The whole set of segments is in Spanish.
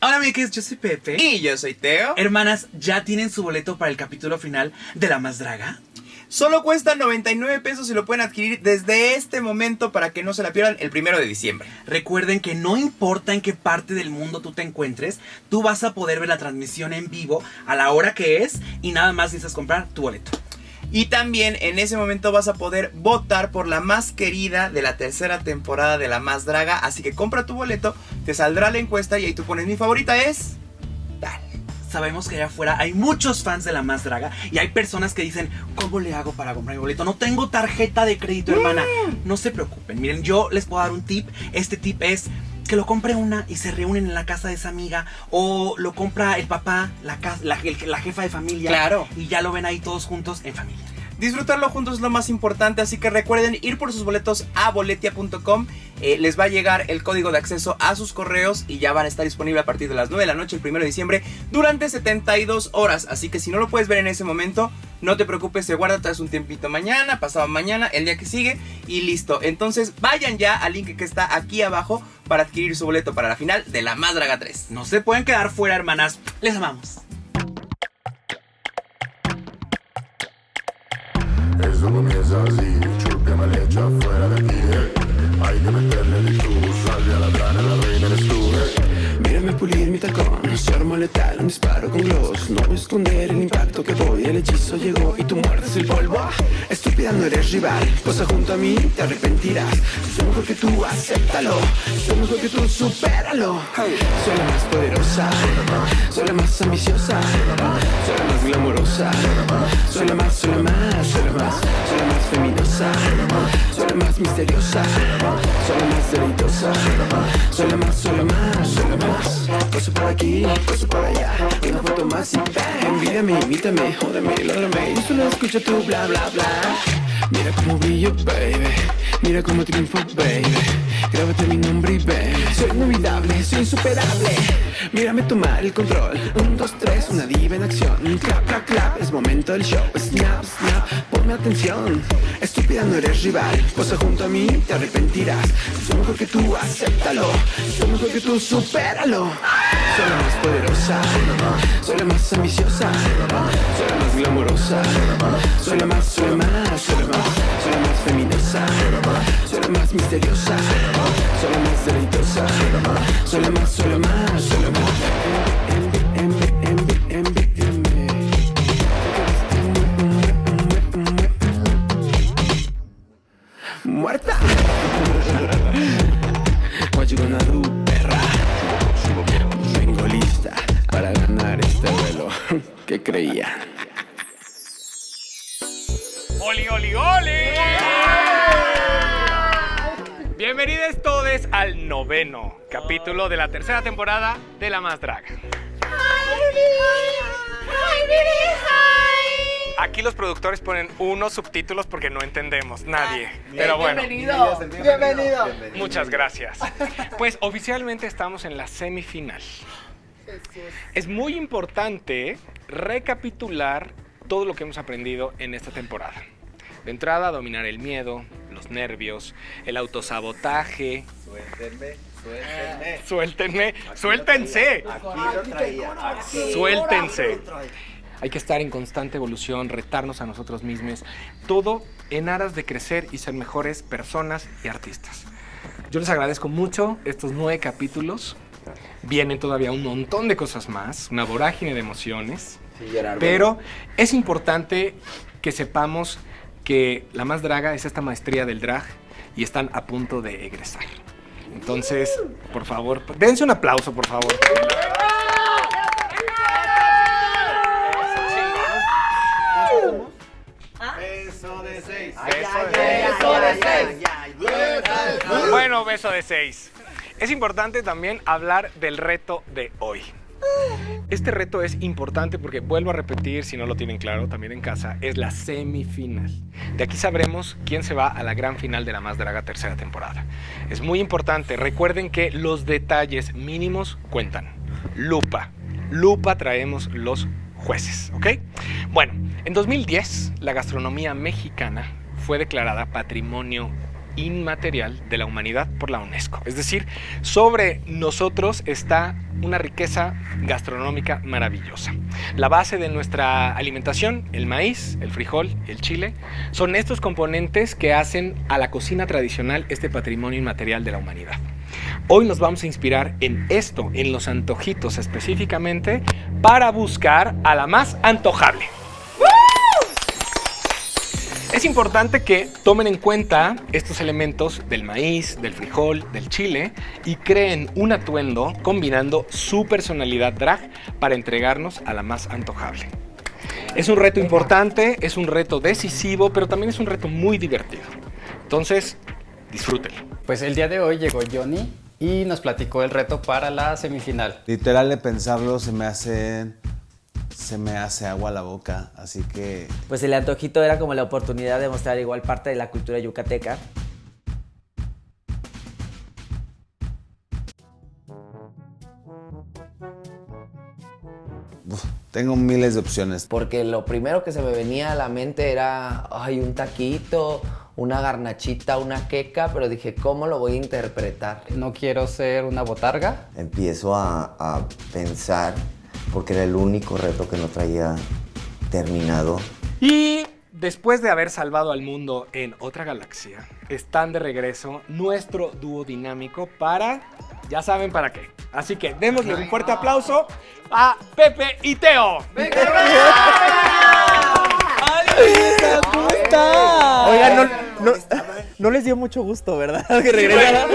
Hola amigues, yo soy Pepe. Y yo soy Teo. Hermanas, ¿ya tienen su boleto para el capítulo final de La Más Draga? Solo cuesta 99 pesos y lo pueden adquirir desde este momento para que no se la pierdan el 1 de diciembre. Recuerden que no importa en qué parte del mundo tú te encuentres, tú vas a poder ver la transmisión en vivo a la hora que es y nada más necesitas comprar tu boleto. Y también en ese momento vas a poder votar por la más querida de la tercera temporada de La Más Draga. Así que compra tu boleto, te saldrá la encuesta y ahí tú pones mi favorita es... tal. Sabemos que allá afuera hay muchos fans de La Más Draga y hay personas que dicen, ¿cómo le hago para comprar mi boleto? No tengo tarjeta de crédito, hermana. No se preocupen, miren, yo les puedo dar un tip. Este tip es que lo compre una y se reúnen en la casa de esa amiga, o lo compra el papá, la jefa de familia. Claro. Y ya lo ven ahí todos juntos en familia. Disfrutarlo juntos es lo más importante, así que recuerden ir por sus boletos a boletia.com. Les va a llegar el código de acceso a sus correos y ya van a estar disponibles a partir de las 9 de la noche el 1 de diciembre durante 72 horas. Así que si no lo puedes ver en ese momento, no te preocupes, se guarda tras un tiempito mañana, pasado mañana, el día que sigue y listo. Entonces vayan ya al link que está aquí abajo para adquirir su boleto para la final de La Más Draga 3. No se pueden quedar fuera, hermanas. Les amamos. Eso comienza así, chúpame la leche afuera de aquí. Hay que meterle de tú, salve a la grana, la reina eres tú. Mírame pulir mi tacón, se arma letal, un disparo con gloss. No voy a esconder el impacto que doy, el hechizo llegó y tú muerdes el polvo. Estúpida, no eres rival, posa junto a mí, te arrepentirás. Soy mejor que tú, acéptalo. Soy mejor que tú, supéralo. Soy la más poderosa, soy la más ambiciosa, soy la más glamorosa, soy la más, soy la más, soy la más, soy la más feminosa, soy la más misteriosa, soy la más deleitosa, soy la más, soy la más, soy la más. Paso por aquí, paso por allá, una foto más y bang. Envídame, imítame, jódame, lógrame, yo solo escucho tu bla bla bla. Mira cómo brillo, baby, mira cómo triunfo, baby. Grábate mi nombre y ven, soy inolvidable, soy insuperable. Mírame tomar el control, 1, 2, 3, una diva en acción. Clap, clap, clap, es momento del show. Snap, snap, ponme atención. Estúpida, no eres rival, posa junto a mí, te arrepentirás. Soy mejor que tú, acéptalo. Soy mejor que tú, supéralo. Soy la más poderosa, soy la más ambiciosa, soy la más glamorosa, soy la más, soy la más, soy la más, soy la más feminosa, soy la más misteriosa, soy la más deleitosa, soy la más, soy la más, soy la más. Muerta. What you gonna do, perra? Vengo lista para ganar este duelo. ¿Qué creían? ¡Oli, oli, oli! Bienvenidos todos al 9º capítulo de la tercera temporada de La Más Draga. Aquí los productores ponen unos subtítulos porque no entendemos, nadie. Pero bueno, Bienvenido. muchas gracias. Pues oficialmente estamos en la semifinal. Es muy importante recapitular todo lo que hemos aprendido en esta temporada. De entrada, dominar el miedo, los nervios, el autosabotaje. Suéltense. Suéltense. Hay que estar en constante evolución, retarnos a nosotros mismos, todo en aras de crecer y ser mejores personas y artistas. Yo les agradezco mucho estos 9 capítulos. Vienen todavía un montón de cosas más, una vorágine de emociones. Pero es importante que sepamos que La Más Draga es esta maestría del drag y están a punto de egresar. Entonces, por favor, dense un aplauso, por favor. Beso de 6. Bueno, beso de 6. Es importante también hablar del reto de hoy. Este reto es importante porque, vuelvo a repetir, si no lo tienen claro también en casa, es la semifinal. De aquí sabremos quién se va a la gran final de La Más Draga tercera temporada. Es muy importante, recuerden que los detalles mínimos cuentan. Lupa traemos los jueces, ¿ok? Bueno, en 2010 la gastronomía mexicana fue declarada Patrimonio inmaterial de la humanidad por la UNESCO. Es decir, sobre nosotros está una riqueza gastronómica maravillosa. La base de nuestra alimentación, el maíz, el frijol y el chile, son estos componentes que hacen a la cocina tradicional este patrimonio inmaterial de la humanidad. Hoy nos vamos a inspirar en esto, en los antojitos específicamente, para buscar a la más antojable. Es importante que tomen en cuenta estos elementos del maíz, del frijol, del chile y creen un atuendo combinando su personalidad drag para entregarnos a la más antojable. Es un reto importante, es un reto decisivo, pero también es un reto muy divertido. Entonces, disfrútenlo. Pues el día de hoy llegó Johnny y nos platicó el reto para la semifinal. Literal de pensarlo se me hace agua la boca, así que... Pues el antojito era como la oportunidad de mostrar igual parte de la cultura yucateca. Tengo miles de opciones. Porque lo primero que se me venía a la mente era, ay, un taquito, una garnachita, una queca, pero dije, ¿cómo lo voy a interpretar? No quiero ser una botarga. Empiezo a pensar, porque era el único reto que no traía terminado. Y después de haber salvado al mundo en otra galaxia, están de regreso nuestro dúo dinámico para... ya saben para qué. Así que démosle un fuerte aplauso a Pepe y Teo. ¿Cómo estás? Oigan, no les dio mucho gusto, ¿verdad? Que regresaran.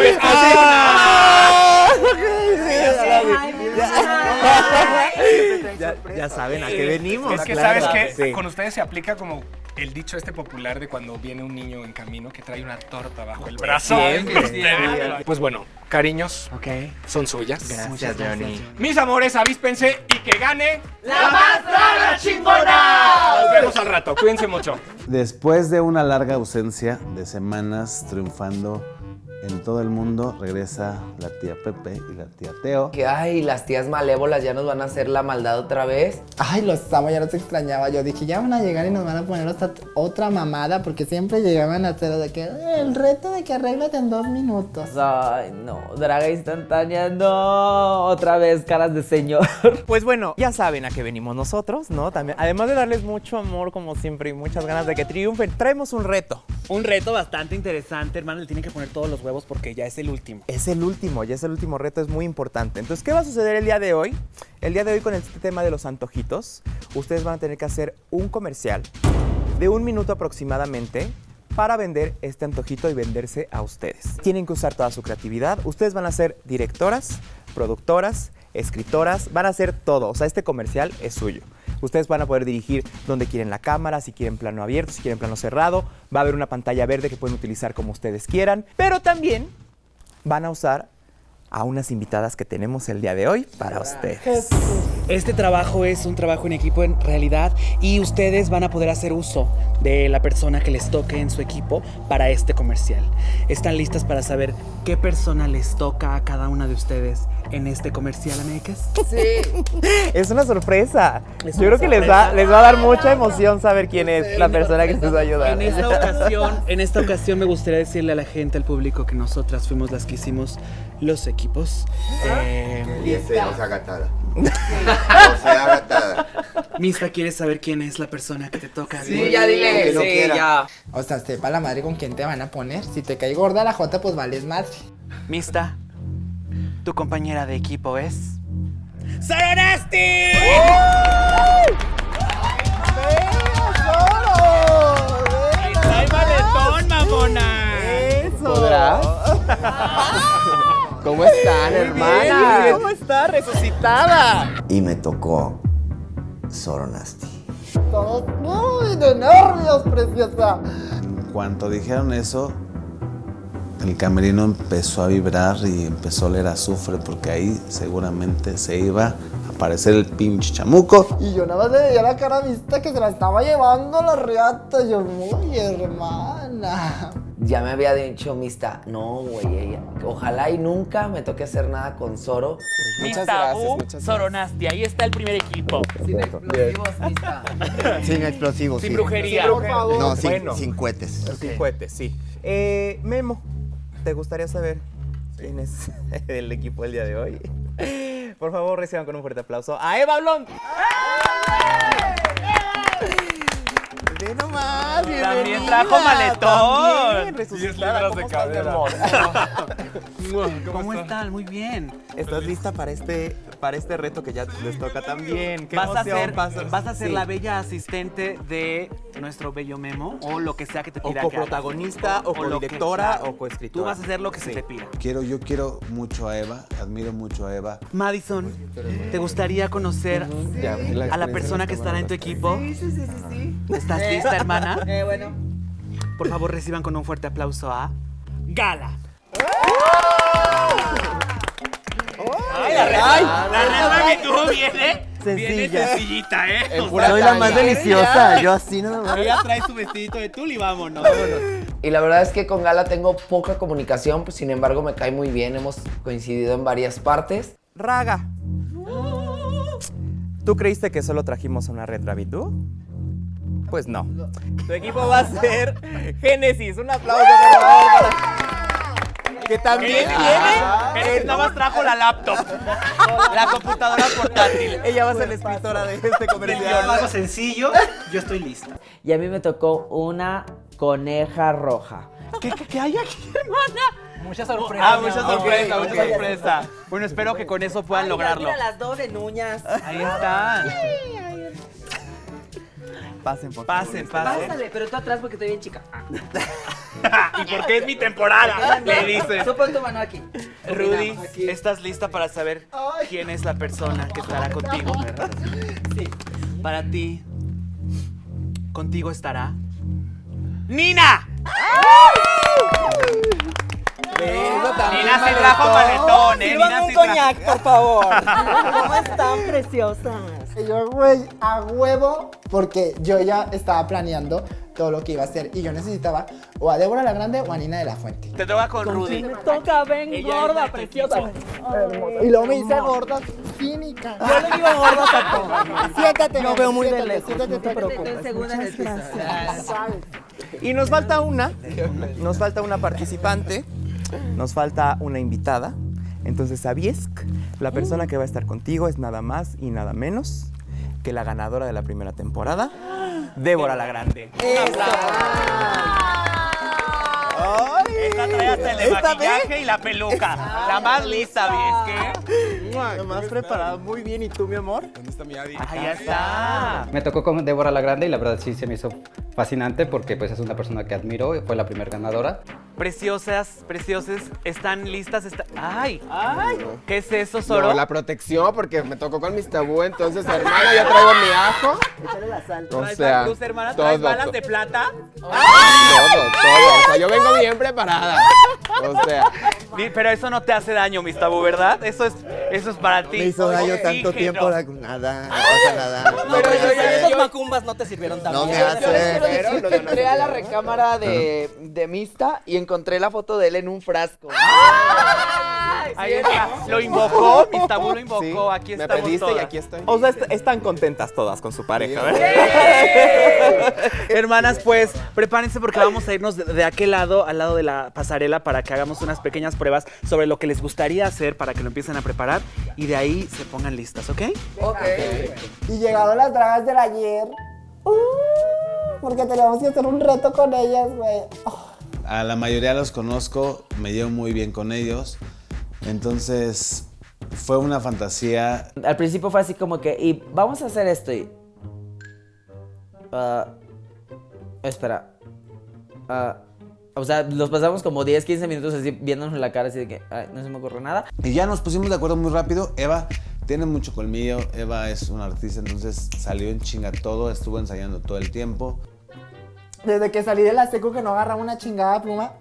Ya saben a qué venimos. Es que claro. sabes que Sí. con ustedes se aplica como el dicho este popular de cuando viene un niño en camino que trae una torta bajo el brazo. Siempre. Pues bueno, cariños, son suyas. Gracias, Johnny. Mis amores, avíspense y que gane la más draga chingona. Nos vemos al rato, cuídense mucho. Después de una larga ausencia de semanas triunfando en todo el mundo, regresa la tía Pepe y la tía Teo. Que, ay, las tías malévolas ya nos van a hacer la maldad otra vez. Ay, los amo, ya los extrañaba. Yo dije, ya van a llegar y nos van a poner otra mamada, porque siempre llegaban a hacer de que el reto de que arréglate en 2 minutos. Ay, no, draga instantánea, no. Otra vez, caras de señor. Pues bueno, ya saben a qué venimos nosotros, ¿no? También, además de darles mucho amor, como siempre, y muchas ganas de que triunfen, traemos un reto. Un reto bastante interesante, hermano. Le tienen que poner todos los huevos porque ya es el último. Es el último, ya es el último reto, es muy importante. Entonces, ¿qué va a suceder el día de hoy? El día de hoy con este tema de los antojitos, ustedes van a tener que hacer un comercial de 1 minuto aproximadamente para vender este antojito y venderse a ustedes. Tienen que usar toda su creatividad. Ustedes van a ser directoras, productoras, escritoras, van a hacer todo. O sea, este comercial es suyo. Ustedes van a poder dirigir donde quieren la cámara, si quieren plano abierto, si quieren plano cerrado. Va a haber una pantalla verde que pueden utilizar como ustedes quieran. Pero también van a usar a unas invitadas que tenemos el día de hoy para ustedes. Este trabajo es un trabajo en equipo en realidad y ustedes van a poder hacer uso de la persona que les toque en su equipo para este comercial. ¿Están listas para saber qué persona les toca a cada una de ustedes en este comercial, amigues? Sí. Es una sorpresa. Es Yo una creo que les va a dar mucha emoción saber quién es la persona que les va a ayudar. En esta ocasión me gustaría decirle a la gente, al público, que nosotras fuimos las que hicimos los equipos. Y ese no se agatada. No se agatada. Mista, ¿quieres saber quién es la persona que te toca? Sí, ya dile, lo sí, quiera. ya. O sea, sepa la madre con quién te van a poner. Si te cae gorda la jota, pues vales madre. Mista, tu compañera de equipo es... ¡Soronasti! ¡Trae maletón, mamona! ¿Podrás? ¿Cómo están, hermana? ¿Cómo está? Resucitada. Y me tocó Soronasti. Todos muy de nervios, preciosa. En cuanto dijeron eso, el camerino empezó a vibrar y empezó a oler a azufre, porque ahí seguramente se iba a aparecer el pinche chamuco. Y yo nada más le veía la cara vista que se la estaba llevando la riata. Yo, muy hermana. Ya me había dicho Mista, no, güey, ojalá y nunca me toque hacer nada con Zoro. Muchas gracias. Soronasti, ahí está el primer equipo. Sin explosivos, Mista. Sin explosivos. Sin sí. brujería. Por favor. No, Bueno. sin cohetes. Sin cohetes, sí. Memo, ¿te gustaría saber quién es el equipo del día de hoy? Por favor, reciban con un fuerte aplauso a Eva Blond. ¡Ve nomás! También trajo maletón. También, resucitada. ¿Cómo estás, mi amor? ¿Cómo están? Muy bien. ¿Estás lista para este reto que ya les toca también? ¡Qué Vas a emoción! vas a ser Sí. la bella asistente de nuestro bello Memo o lo que sea que te O pida que hagas. coprotagonista, o lo que- codirectora, claro. o coescritora. Tú vas a hacer lo que se Sí. te pida. Yo quiero mucho a Eva, admiro mucho a Eva. Madison, ¿te gustaría conocer a la persona que estará en tu equipo? Sí. ¿Estás lista, hermana? Bueno. Por favor, reciban con un fuerte aplauso a Gala. ¡Ay, la reina! La reina que tú viene. Sencilla. Viene sencillita, ¿eh? En pura Soy la más tanga. Deliciosa, yo así nada más. Ella trae su vestidito de tul y vámonos. Y la verdad es que con Gala tengo poca comunicación, pues, sin embargo me cae muy bien, hemos coincidido en varias partes. Raga. ¿Tú creíste que solo trajimos a una Red Rabbit Duo? Pues no. Tu equipo va a ser Génesis. Un aplauso, por favor. Que también viene. Nada más trajo la laptop. La computadora portátil. Ella va a ser la escritora de este comercial. Algo sencillo, yo estoy lista. Y a mí me tocó una coneja roja. ¿Qué hay aquí, hermana? Mucha sorpresa. Ah, mucha sorpresa, mucha sorpresa. Bueno, espero que con eso puedan lograrlo. Mira las dos en uñas. Ahí están. Pasen, por favor. Pasen. Pásale, pero tú atrás porque estoy bien chica. ¿Y por qué es mi temporada? Le dices. Tú pon tu mano aquí. Rudy, ¿estás lista para saber quién es la persona que estará contigo? Sí. Para ti, contigo estará ¡Nina! Nina se trajo maletón, Sírvame un coñac, por favor. ¿Cómo están, preciosas? Yo, güey, a huevo, porque yo ya estaba planeando todo lo que iba a hacer y yo necesitaba o a Débora la Grande o a Nina de la Fuente. Te toca con Rudy. Me toca, ven, gorda, preciosa. Y luego me dice gorda, cínica. Yo le digo gorda a todos. Siéntate, Yo Memo, veo muy de siéntate, lejos, siéntate, no te siéntate. preocupes. Muchas gracias. Y nos falta una participante, nos falta una invitada. Entonces, ¿sabías? La persona que va a estar contigo es nada más y nada menos que la ganadora de la primera temporada, Débora la Grande. Esta trae hasta el de maquillaje y la peluca. La más lista, ¿ves La más preparada, muy bien. ¿Y tú, mi amor? ¿Dónde está mi Adi? Ahí está. Me tocó con Débora la Grande y la verdad sí se me hizo fascinante porque pues es una persona que admiro y fue la primera ganadora. Preciosas, preciosas, ¿están listas? ¡Ay! ¿Qué es eso, Soro? No, la protección, porque me tocó con mis tabú, entonces, hermana, yo traigo mi ajo. Échale la sal. O ¿Traes sea, cruz, hermana? todo, ¿Traes balas todo. de plata? Todo. O sea, yo vengo bien preparada. O sea, Pero eso no te hace daño, mis tabú, ¿verdad? Eso es para ti. Me hizo daño tanto tiempo, nada, no pasa nada. Pero esas macumbas no te sirvieron tan No bien. me hace. Entré a la recámara de Mista y encontré la foto de él en un frasco. Ahí está. Lo invocó, mis tabú lo invocó. sí, Aquí me estamos pediste y todas. aquí estoy. O sea, están contentas todas con su pareja, ¿verdad? Hermanas, pues prepárense porque vamos a irnos de aquel lado, al lado de la pasarela, para que hagamos unas pequeñas pruebas sobre lo que les gustaría hacer para que lo empiecen a preparar y de ahí se pongan listas, ¿ok? Ok. Y llegaron las dragas del ayer. Porque teníamos que hacer un reto con ellas, güey. A la mayoría los conozco, me llevo muy bien con ellos. Entonces, fue una fantasía. Al principio fue así como que, y vamos a hacer esto y... espera. O sea, los pasamos como 10, 15 minutos así viéndonos en la cara, así de que, ay, no se me ocurre nada. Y ya nos pusimos de acuerdo muy rápido. Eva tiene mucho colmillo, Eva es una artista, entonces salió en chinga todo, estuvo ensayando todo el tiempo. Desde que salí de la seco que no agarraba una chingada pluma.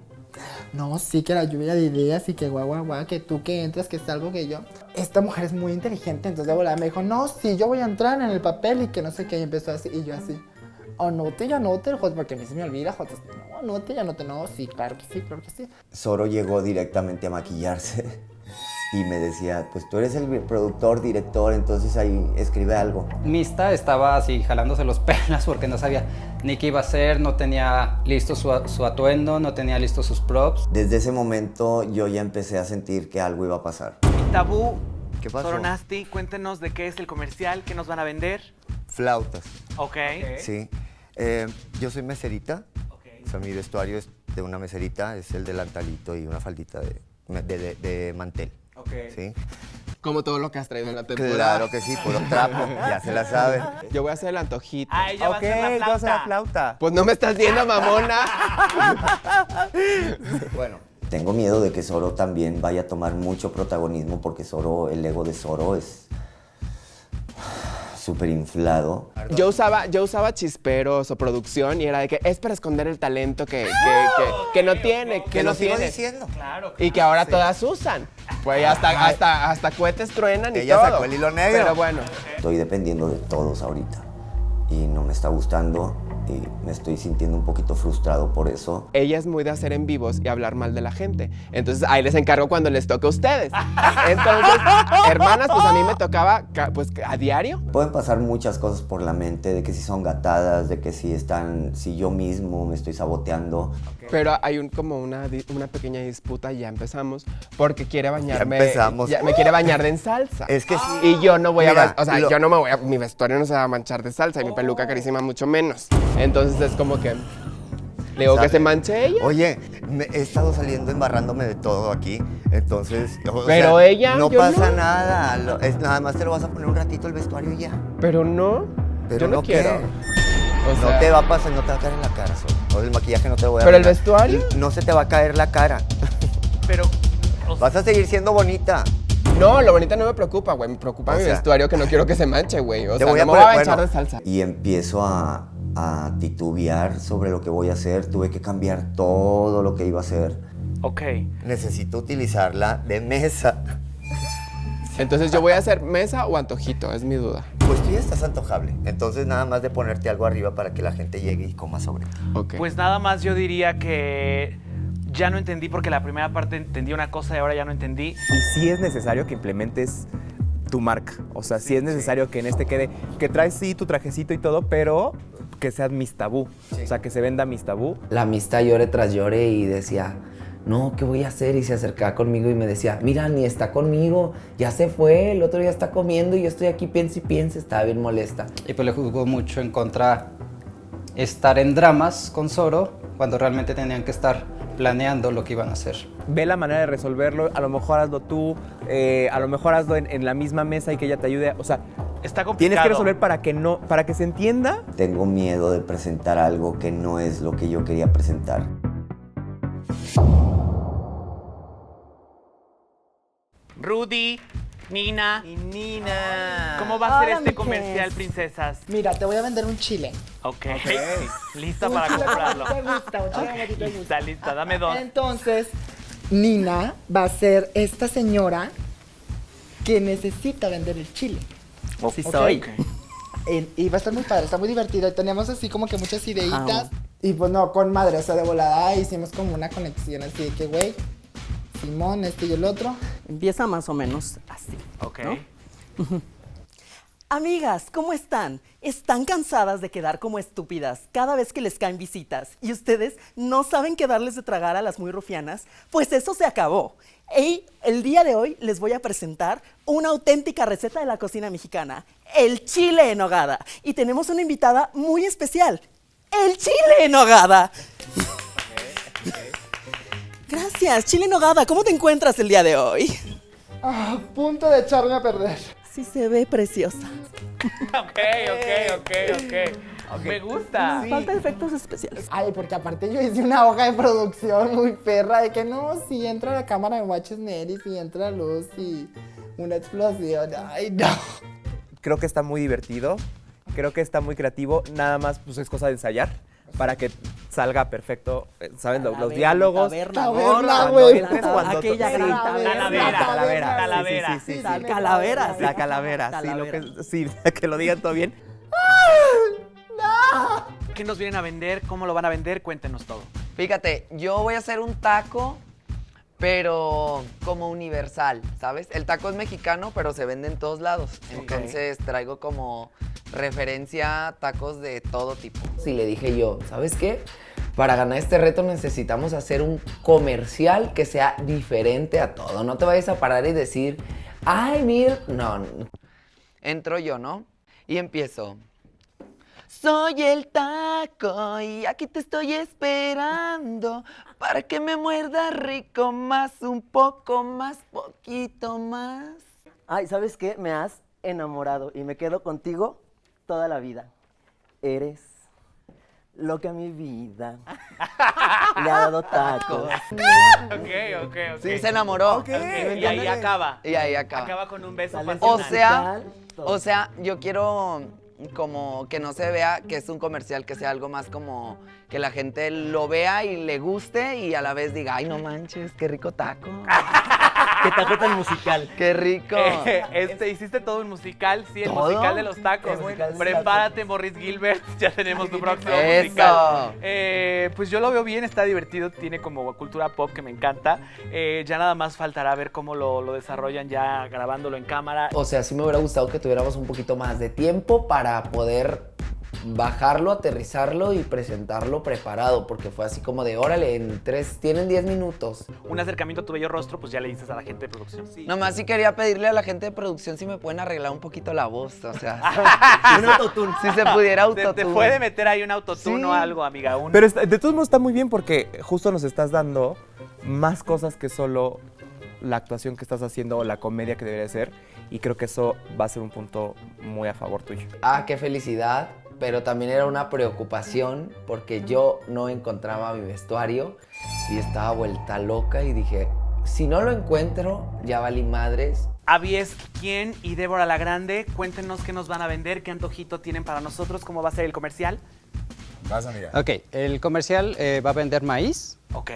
No, sí, que la lluvia de ideas y que guau, que tú que entras, que salgo que yo. Esta mujer es muy inteligente, entonces de volada me dijo, no, sí, yo voy a entrar en el papel y que no sé qué, y empezó así, y yo así. Anote, porque a mí se me olvida, Jotas. No, anote, no, sí, claro que sí, claro que sí. Soro llegó directamente a maquillarse Y me decía, pues tú eres el productor, director, entonces ahí escribe algo. Mista estaba así jalándose los pelos porque no sabía ni qué iba a hacer, no tenía listo su atuendo, no tenía listos sus props. Desde ese momento yo ya empecé a sentir que algo iba a pasar. Tabú, ¿Qué pasó? Soronasti, cuéntenos de qué es el comercial, qué nos van a vender. Flautas. Ok. Sí. Yo soy meserita. O sea, mi vestuario es de una meserita, es el delantalito y una faldita de mantel. ¿Sí? Como todo lo que has traído en la temporada. Claro que sí, puro trapo, ya se la saben. Yo voy a hacer el antojito. Ah, ella va a hacer la tú vas a hacer la flauta. flauta. Pues no me estás viendo, mamona. Bueno, tengo miedo de que Zoro también vaya a tomar mucho protagonismo porque Zoro, el ego de Zoro es súper inflado. Yo usaba chisperos o producción y era de que es para esconder el talento que no tiene, que Te no lo sigo tiene. diciendo. Claro. Y que ahora todas usan. Pues hasta cohetes truenan y Ella todo. sacó el hilo negro. Pero bueno. Estoy dependiendo de todos ahorita y no me está gustando y me estoy sintiendo un poquito frustrado por eso. Ella es muy de hacer en vivos y hablar mal de la gente. Entonces ahí les encargo cuando les toque a ustedes. Entonces, hermanas, pues a mí me tocaba pues a diario. Pueden pasar muchas cosas por la mente, de que si son gatadas, de que si yo mismo me estoy saboteando. Pero hay como una pequeña disputa, ya empezamos, porque quiere bañarme. Ya empezamos. Me quiere bañar de en salsa. Es que sí. Y yo no voy Mira, yo no me voy a, mi vestuario no se va a manchar de salsa y mi peluca carísima mucho menos. Entonces es como que le digo que se manche ella. Oye, he estado saliendo embarrándome de todo aquí, entonces... Pero ella, No yo pasa no. nada, nada más te lo vas a poner un ratito el vestuario y ya. Pero no, Pero yo no ¿qué? quiero. O sea, No te va a pasar, no te va a caer en la cara, solo. O el maquillaje no te lo voy a ¿Pero el arreglar. vestuario? No se te va a caer la cara. Pero, Vas a seguir siendo bonita. No, lo bonito no me preocupa, güey. Me preocupa O mi sea, vestuario que no quiero que se manche, güey. O te sea, voy no a me poner- voy a echar bueno. de salsa. Y empiezo a titubear sobre lo que voy a hacer. Tuve que cambiar todo lo que iba a hacer. ok. Necesito utilizarla de mesa. Entonces yo voy a hacer mesa o antojito, es mi duda. Pues tú ya estás antojable. Entonces nada más de ponerte algo arriba para que la gente llegue y coma sobre ti. Ok. Pues nada más yo diría que ya no entendí porque la primera parte entendí una cosa y ahora ya no entendí. Y sí es necesario que implementes tu marca. O sea, sí es necesario que en este quede, que traes sí tu trajecito y todo, pero que sea Miss Tabú. O sea, que se venda Miss Tabú. La amistad llore tras llore y decía, no, ¿qué voy a hacer? Y se acercaba conmigo y me decía, mira, ni está conmigo, ya se fue, el otro día está comiendo y yo estoy aquí, piensa y piensa, estaba bien molesta. Y pues le jugó mucho en contra estar en dramas con Zoro cuando realmente tenían que estar planeando lo que iban a hacer. Ve la manera de resolverlo, a lo mejor hazlo tú, a lo mejor hazlo en la misma mesa y que ella te ayude. O sea, Está complicado. tienes que resolver para que se entienda. Tengo miedo de presentar algo que no es lo que yo quería presentar. Rudy, Nina, Y Nina. ¿cómo va a ser Hola, este mi comercial, Jess. princesas? Mira, te voy a vender un chile. Ok. Lista Un para chile comprarlo. como a ti te gusta, un chile como a ti te gusta. Lista, dame dos. Entonces, Nina va a ser esta señora que necesita vender el chile. Sí Ok. soy. Y va a estar muy padre, está muy divertido. Y tenemos así como que muchas ideitas. Y pues no, con madre, o sea, de volada hicimos como una conexión así de que, güey, Simón, este y el otro. Empieza más o menos así. Ok. ¿no? Amigas, ¿cómo están? ¿Están cansadas de quedar como estúpidas cada vez que les caen visitas y ustedes no saben qué darles de tragar a las muy rufianas? Pues eso se acabó. Y el día de hoy les voy a presentar una auténtica receta de la cocina mexicana, el chile en nogada. Y tenemos una invitada muy especial, el chile en nogada. Gracias, chile en nogada. ¿Cómo te encuentras el día de hoy? A punto de echarme a perder. Sí se ve preciosa. Ok. Me gusta. Falta efectos especiales. Ay, porque aparte yo hice una hoja de producción muy perra de que no, si entra la cámara de Watches Neri, si entra luz y una explosión. Ay, no. Creo que está muy divertido, creo que está muy creativo, nada más pues es cosa de ensayar para que salga perfecto, ¿saben? Los diálogos. Taberna, Taberna, gorda, güey. Aquella sí, grita. Calavera. Calavera. Sí, sí, sí, Tal sí. calavera. La calavera, sí, lo que lo digan todo bien. ¿Qué nos vienen a vender? ¿Cómo lo van a vender? Cuéntenos todo. Fíjate, yo voy a hacer un taco, pero como universal, ¿sabes? El taco es mexicano, pero se vende en todos lados. Entonces traigo como referencia tacos de todo tipo. Sí, le dije yo, ¿sabes qué? Para ganar este reto necesitamos hacer un comercial que sea diferente a todo. No te vayas a parar y decir, ay, mira, no. Entro yo, ¿no? Y empiezo. Soy el taco y aquí te estoy esperando para que me muerda rico más, un poco más, poquito más. Ay, ¿sabes qué? Me has enamorado y me quedo contigo toda la vida. Eres lo que a mi vida le ha dado tacos. Ok. Sí, se enamoró. Y ahí acaba. Y ahí acaba. Acaba con un beso pasional. O sea, yo quiero como que no se vea que es un comercial, que sea algo más como que la gente lo vea y le guste y a la vez diga, ay, no manches, qué rico taco. Qué taco tan musical. Qué rico. Hiciste todo un musical, sí, el ¿Todo? musical de los tacos. Prepárate, Morris Gilbert, ya tenemos tu próximo Eso. musical. Pues yo lo veo bien, está divertido, tiene como cultura pop que me encanta. Ya nada más faltará ver cómo lo desarrollan ya grabándolo en cámara. O sea, sí me hubiera gustado que tuviéramos un poquito más de tiempo para poder bajarlo, aterrizarlo y presentarlo preparado, porque fue así como de, órale, tienen 10 minutos. Un acercamiento a tu bello rostro, pues ya le dices a la gente de producción. Sí. Nomás sí quería pedirle a la gente de producción si me pueden arreglar un poquito la voz, o sea. Un autotune. Si se pudiera autotune. Te puede meter ahí un autotune o algo, amiga. Pero de todos modos está muy bien porque justo nos estás dando más cosas que solo la actuación que estás haciendo o la comedia que debería ser. Y creo que eso va a ser un punto muy a favor tuyo. Ah, qué felicidad. Pero también era una preocupación porque yo no encontraba mi vestuario y estaba vuelta loca y dije, si no lo encuentro, ya valí madres. Avies, ¿quién y Débora la Grande? Cuéntenos qué nos van a vender, qué antojito tienen para nosotros, cómo va a ser el comercial. Vas a mirar. Ok, el comercial va a vender maíz. Ok.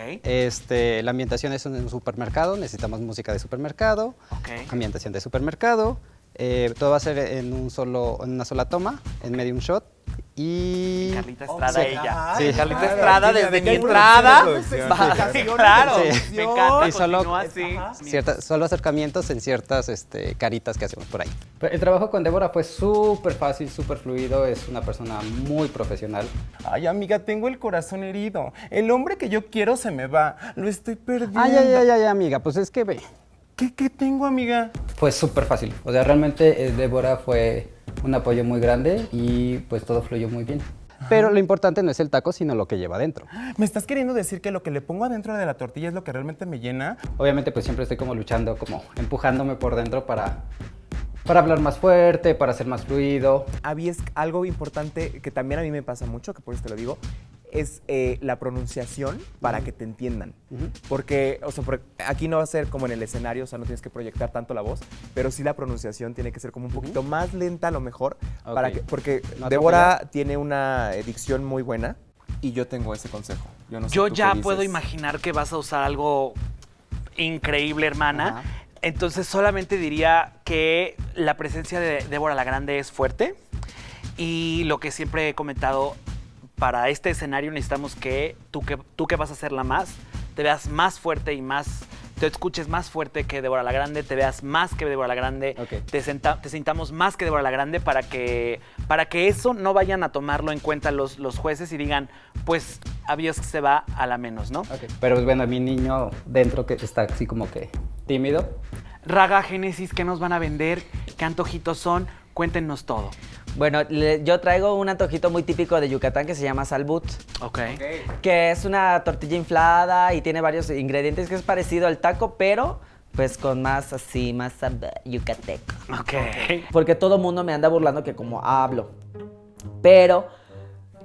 La ambientación es en un supermercado, necesitamos música de supermercado. Ok. Ambientación de supermercado. Todo va a ser en una sola toma, en medium shot. Y Carlita Estrada, ella. Sí. Carlita Estrada, desde mi entrada. Sí, claro. Sí. Me encanta. Y solo, continúa así. solo acercamientos en ciertas caritas que hacemos por ahí. El trabajo con Débora fue súper fácil, súper fluido. Es una persona muy profesional. Ay, amiga, tengo el corazón herido. El hombre que yo quiero se me va. Lo estoy perdiendo. Ay, amiga, pues es que ve. ¿Qué tengo, amiga? Fue súper fácil. O sea, realmente Débora fue un apoyo muy grande y pues todo fluyó muy bien. Pero lo importante no es el taco, sino lo que lleva adentro. ¿Me estás queriendo decir que lo que le pongo adentro de la tortilla es lo que realmente me llena? Obviamente pues siempre estoy como luchando, como empujándome por dentro para hablar más fuerte, para ser más fluido. Había algo importante que también a mí me pasa mucho, que por eso te lo digo, es la pronunciación para que te entiendan. Porque, o sea, aquí no va a ser como en el escenario, o sea, no tienes que proyectar tanto la voz, pero sí la pronunciación tiene que ser como un poquito más lenta a lo mejor, porque No Débora tiene una dicción muy buena y yo tengo ese consejo. Yo, no sé Yo tú ya qué puedo dices. imaginar que vas a usar algo increíble, hermana. Entonces solamente diría que la presencia de Débora la Grande es fuerte y lo que siempre he comentado, para este escenario necesitamos que tú que vas a hacerla más, te veas más fuerte y te escuches más fuerte que Débora la Grande, te veas más que Débora la Grande, te sintamos más que Débora la Grande para que eso no vayan a tomarlo en cuenta los jueces y digan, pues Avies se va a la menos, ¿no? Pero pues bueno, mi niño dentro que está así como que tímido. Raga, Génesis, ¿qué nos van a vender? ¿Qué antojitos son? Cuéntenos todo. Bueno, yo traigo un antojito muy típico de Yucatán que se llama salbut. Ok. Que es una tortilla inflada y tiene varios ingredientes que es parecido al taco, pero pues con más sabor yucateco. Ok. Porque todo mundo me anda burlando que como hablo. Pero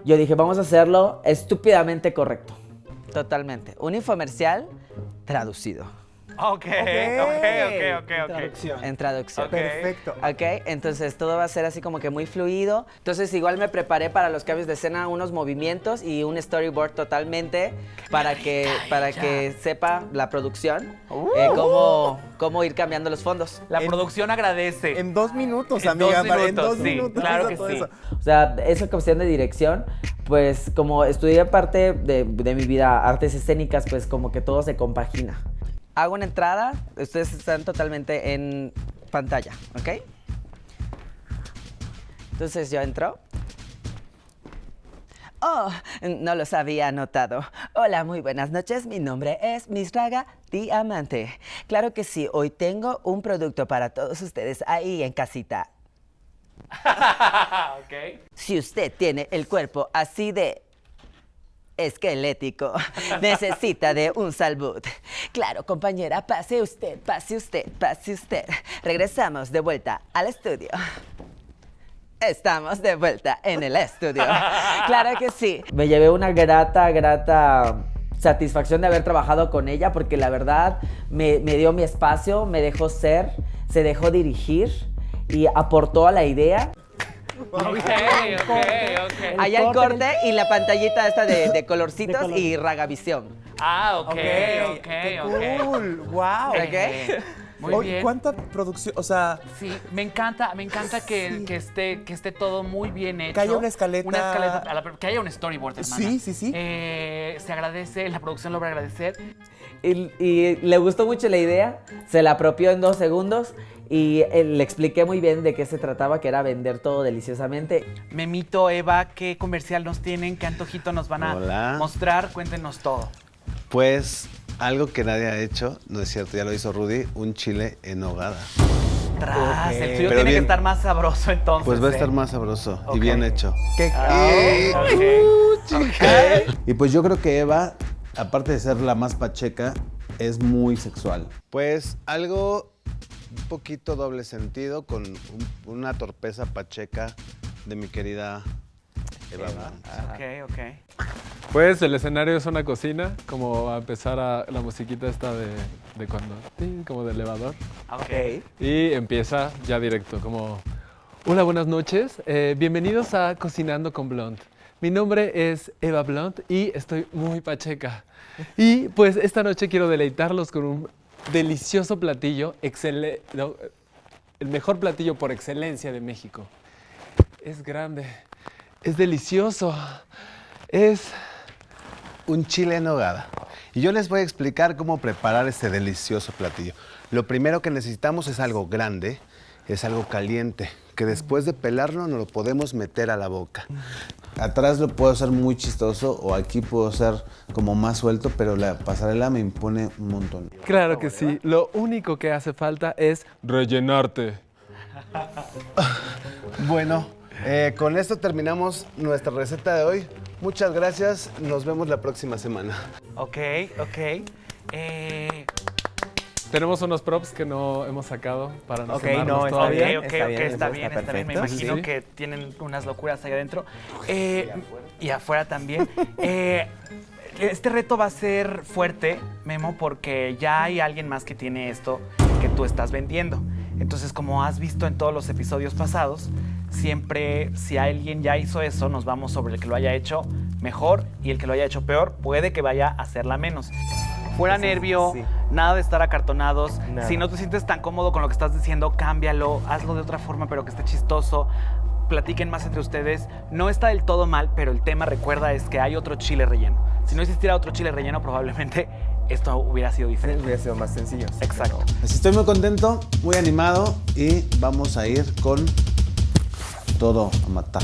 yo dije, vamos a hacerlo estúpidamente correcto. Totalmente. Un infomercial traducido. Ok. En traducción. Perfecto. Ok, entonces todo va a ser así como que muy fluido. Entonces igual me preparé para los cambios de escena unos movimientos y un storyboard totalmente para que sepa la producción cómo ir cambiando los fondos. La producción agradece. En 2 minutos, En amiga. 2 En 2 sí, minutos. claro que todo sí. eso. O sea, esa cuestión de dirección, pues como estudié parte de mi vida artes escénicas, pues como que todo se compagina. hago una entrada, ustedes están totalmente en pantalla, ¿ok? Entonces yo entro. Oh, no los había notado. Hola, muy buenas noches. Mi nombre es Miss Raga Diamante. Claro que sí, hoy tengo un producto para todos ustedes ahí en casita. Ok. Si usted tiene el cuerpo así de esquelético, necesita de un salud. Claro, compañera, pase usted, pase usted, pase usted. Regresamos de vuelta al estudio. Estamos de vuelta en el estudio. Claro que sí. Me llevé una grata satisfacción de haber trabajado con ella porque la verdad me dio mi espacio, me dejó ser, se dejó dirigir y aportó a la idea. Ok. Allá el corte y la pantallita esta de colorcitos y Ragavisión. Ah, ok. Qué cool, wow. Ok. Muy bien. ¿Cuánta producción? O sea, Sí, me encanta que esté todo muy bien hecho. Que haya una escaleta. Que haya un storyboard, hermana. Sí. Se agradece, la producción lo va a agradecer. Y le gustó mucho la idea, se la apropió en 2 segundos y le expliqué muy bien de qué se trataba, que era vender todo deliciosamente. Memito, Eva, ¿qué comercial nos tienen? ¿Qué antojito nos van a Hola. mostrar? Cuéntenos todo. Pues algo que nadie ha hecho, no es cierto, ya lo hizo Rudy, un chile en nogada. Tras, el tuyo Pero tiene que bien. estar más sabroso entonces. Pues va a estar más sabroso y Ok. bien hecho. Ok. Y pues yo creo que Eva, aparte de ser la más pacheca, es muy sexual. Pues algo un poquito doble sentido con una torpeza pacheca de mi querida Eva Blanc. Ok. Pues el escenario es una cocina, como a empezar a la musiquita esta de cuando, ¡ting! Como de elevador. Ok. Y empieza ya directo, como, hola, buenas noches, bienvenidos a Cocinando con Blond. Mi nombre es Eva Blond y estoy muy pacheca. Y pues esta noche quiero deleitarlos con un delicioso platillo, el mejor platillo por excelencia de México. Es grande, es delicioso, es un chile en nogada. Y yo les voy a explicar cómo preparar este delicioso platillo. Lo primero que necesitamos es algo grande, es algo caliente, que después de pelarlo nos lo podemos meter a la boca. Atrás lo puedo hacer muy chistoso o aquí puedo hacer como más suelto, pero la pasarela me impone un montón. Claro que sí, lo único que hace falta es rellenarte. Bueno, con esto terminamos nuestra receta de hoy. Muchas gracias, nos vemos la próxima semana. Ok. Tenemos unos props que no hemos sacado para no Ok, quemarnos no, está todavía. bien. Está bien. Me perfecto. imagino Sí. que tienen unas locuras ahí adentro. Y afuera también. Este reto va a ser fuerte, Memo, porque ya hay alguien más que tiene esto que tú estás vendiendo. Entonces, como has visto en todos los episodios pasados, siempre si alguien ya hizo eso, nos vamos sobre el que lo haya hecho mejor y el que lo haya hecho peor puede que vaya a hacerla menos. Fuera nervio, sí. nada de estar acartonados. Nada. Si no te sientes tan cómodo con lo que estás diciendo, cámbialo, hazlo de otra forma, pero que esté chistoso. Platiquen más entre ustedes. No está del todo mal, pero el tema, recuerda, es que hay otro chile relleno. Si no existiera otro chile relleno, probablemente esto hubiera sido diferente. Hubiera sido más sencillo. Exacto. Así estoy muy contento, muy animado y vamos a ir con todo a matar.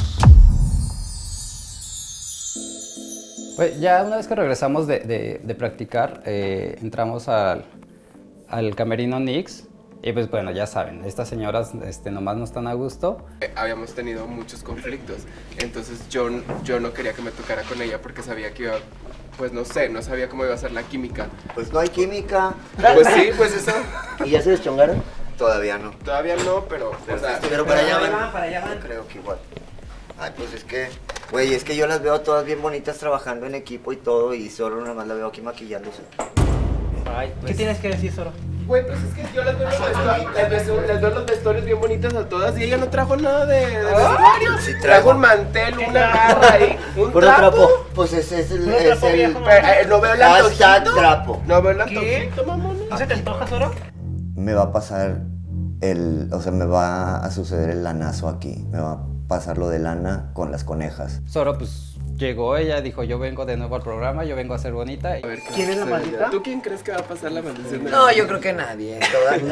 Pues ya una vez que regresamos de practicar, entramos al camerino Nix y pues bueno, ya saben, estas señoras nomás no están a gusto. Habíamos tenido muchos conflictos, entonces yo no quería que me tocara con ella porque sabía que iba, pues no sé, no sabía cómo iba a ser la química. Pues no hay química. Pues sí, pues eso. ¿Y ya se deschongaron? Todavía no. Todavía no, pero... o sea, Pero para allá van. Para allá van. Yo creo que igual. Ay, pues es que, güey, es que yo las veo todas bien bonitas trabajando en equipo y todo, y solo nada más la veo aquí maquillándose. Ay, pues. ¿Qué tienes que decir, Zoro? Güey, pues es que yo las veo les veo los vestuarios bien bonitas a todas y ella no trajo nada de vestuario. Sí trajo un mantel, una garra ahí, un Puro trapo. trapo. Pues ese es el... No veo el hashtag antojito. trapo. No veo el antojito, mamón. ¿No se te antoja, Zoro? Me va a pasar o sea, me va a suceder el lanazo aquí. Me va a pasar lo de lana con las conejas. Zoro, pues llegó, ella dijo, yo vengo de nuevo al programa, yo vengo a ser bonita. ¿Quién es la maldita? ¿Tú quién crees que va a pasar la maldición de No, yo creo que nadie.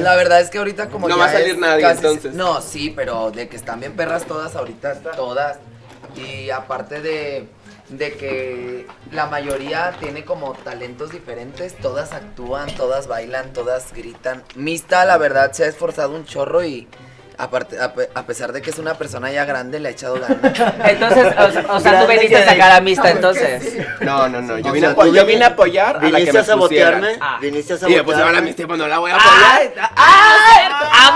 La verdad es que ahorita como no ya va a salir es nadie, casi- entonces. No, sí, pero de que están bien perras todas ahorita, todas. Y aparte de que la mayoría tiene como talentos diferentes, todas actúan, todas bailan, todas gritan. Mista, la verdad, se ha esforzado un chorro y aparte, a pesar de que es una persona ya grande, le ha echado ganas. Entonces, o sea, tú viniste a sacar a Mista, entonces. No, yo O vine, sea, yo vine a apoyar a la que ¿Viniste me a sabotearme? pusieran. ¿Viniste a Y me pusieron a sabotearme? mis tiempos, no la voy a apoyar.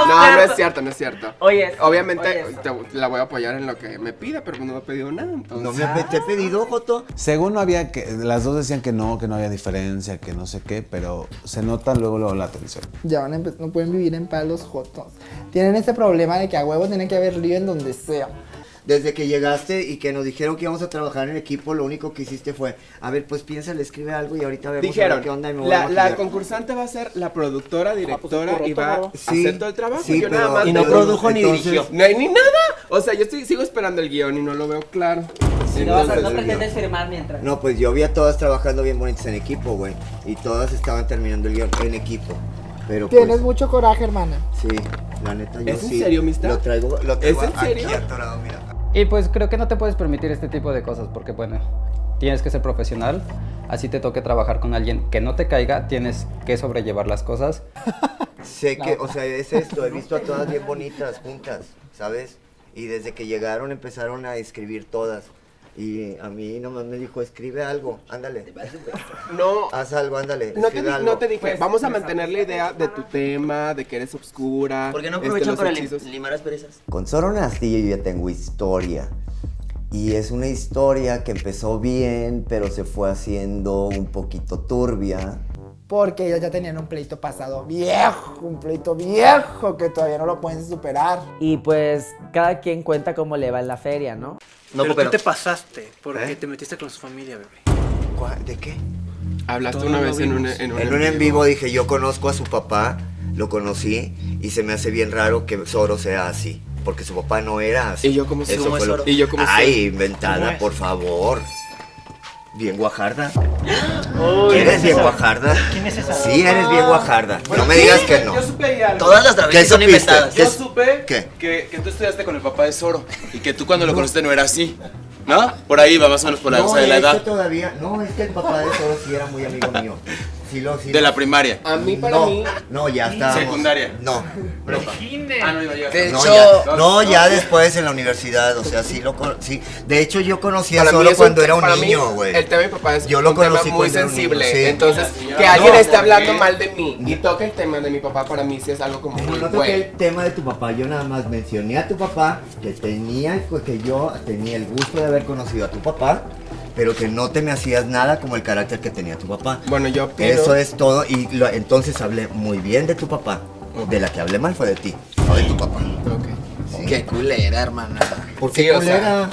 No es cierto, no es cierto. Oye, obviamente la voy a apoyar en lo que me pida, pero no me ha pedido nada, entonces. ¿No te he pedido, Joto? Según no había que, las dos decían que no había diferencia, que no sé qué, pero se nota luego la atención. Ya no pueden vivir en paz los jotos. Tienen ese problema de que a huevo tiene que haber lío en donde sea. Desde que llegaste y que nos dijeron que íbamos a trabajar en equipo, lo único que hiciste fue, a ver, pues piénsale, escribe algo y ahorita vemos a Dijeron, ver qué onda y me voy a la maquillar. concursante va a ser la productora, directora y va a Sí, hacer todo el trabajo. sí, yo pero- nada más y no veo- produjo ni entonces, dirigió. No hay ni nada. O sea, yo sigo esperando el guión y no lo veo claro. No pretendes firmar mientras. No, pues yo vi a todas trabajando bien bonitas en equipo, güey. Y todas estaban terminando el guión en equipo. Pero Tienes pues, mucho coraje, hermana. sí, la neta yo ¿Es en sí. serio, Mista? Lo traigo ¿Es en serio? aquí atorado, mira. Y pues creo que no te puedes permitir este tipo de cosas porque bueno, tienes que ser profesional, así te toque trabajar con alguien que no te caiga, tienes que sobrellevar las cosas. Sé que, o sea, es esto, he visto a todas bien bonitas juntas, ¿sabes? Y desde que llegaron empezaron a escribir todas. Y a mí nomás me dijo, escribe algo, ándale. No. Haz algo, ándale. No te, escribe algo. no te dije, vamos a mantener la idea de tu tema, de que eres obscura. ¿Por qué no aprovechan aprovechan para limar asperezas? Con Zorro Nastillo yo ya tengo historia. Y es una historia que empezó bien, pero se fue haciendo un poquito turbia. Porque ellos ya tenían un pleito pasado viejo, un pleito viejo que todavía no lo pueden superar. Y pues cada quien cuenta cómo le va en la feria, ¿no? Pero tú te pasaste porque te metiste con su familia, bebé. ¿De qué? Hablaste Todos una lo vez en un vimos. En un en vivo dije, yo conozco a su papá, lo conocí, y se me hace bien raro que Zoro sea así. Porque su papá no era así. ¿Y yo cómo soy? Eso ¿Cómo fue es lo- Zoro? ¿Y yo cómo soy? Ay, ¿Cómo inventada, es? por favor. Bien guajarda. Uy, ¿Eres bien esa? guajarda? ¿Quién es esa? Sí, eres bien guajarda. No me digas que no. Yo supe ahí algo. Todas las travestis son inventadas. Yo supe ¿Qué? que tú estudiaste con el papá de Zoro y que tú cuando lo conociste no era así. ¿No? Por ahí va más o menos por la No, cosa de la es que edad. todavía, no, es que el papá de Zoro sí era muy amigo mío. Sí, De la primaria. A mí para no, mí. No, ya estábamos. Secundaria. No. Ah, no iba a llegar. De No, hecho, ya. no, ya después en la universidad, o sea, sí. De hecho, yo conocí a Para mí Zoro es cuando era un para mí, niño, güey. El tema de mi papá es Yo lo un tema conocí muy cuando era un sensible. niño, sí. Entonces, Mira, que alguien no, esté ¿por hablando qué? mal de mí y toque el tema de mi papá, para mí sí es algo como No muy toqué güey. el tema de tu papá, yo nada más mencioné a tu papá, que yo tenía el gusto de haber conocido a tu papá, pero que no te me hacías nada como el carácter que tenía tu papá. Bueno, yo opino. Eso es todo, y entonces hablé muy bien de tu papá. De la que hablé mal fue de ti, no de tu papá. Ok. Qué culera, hermana. ¿Por qué Sí, o culera?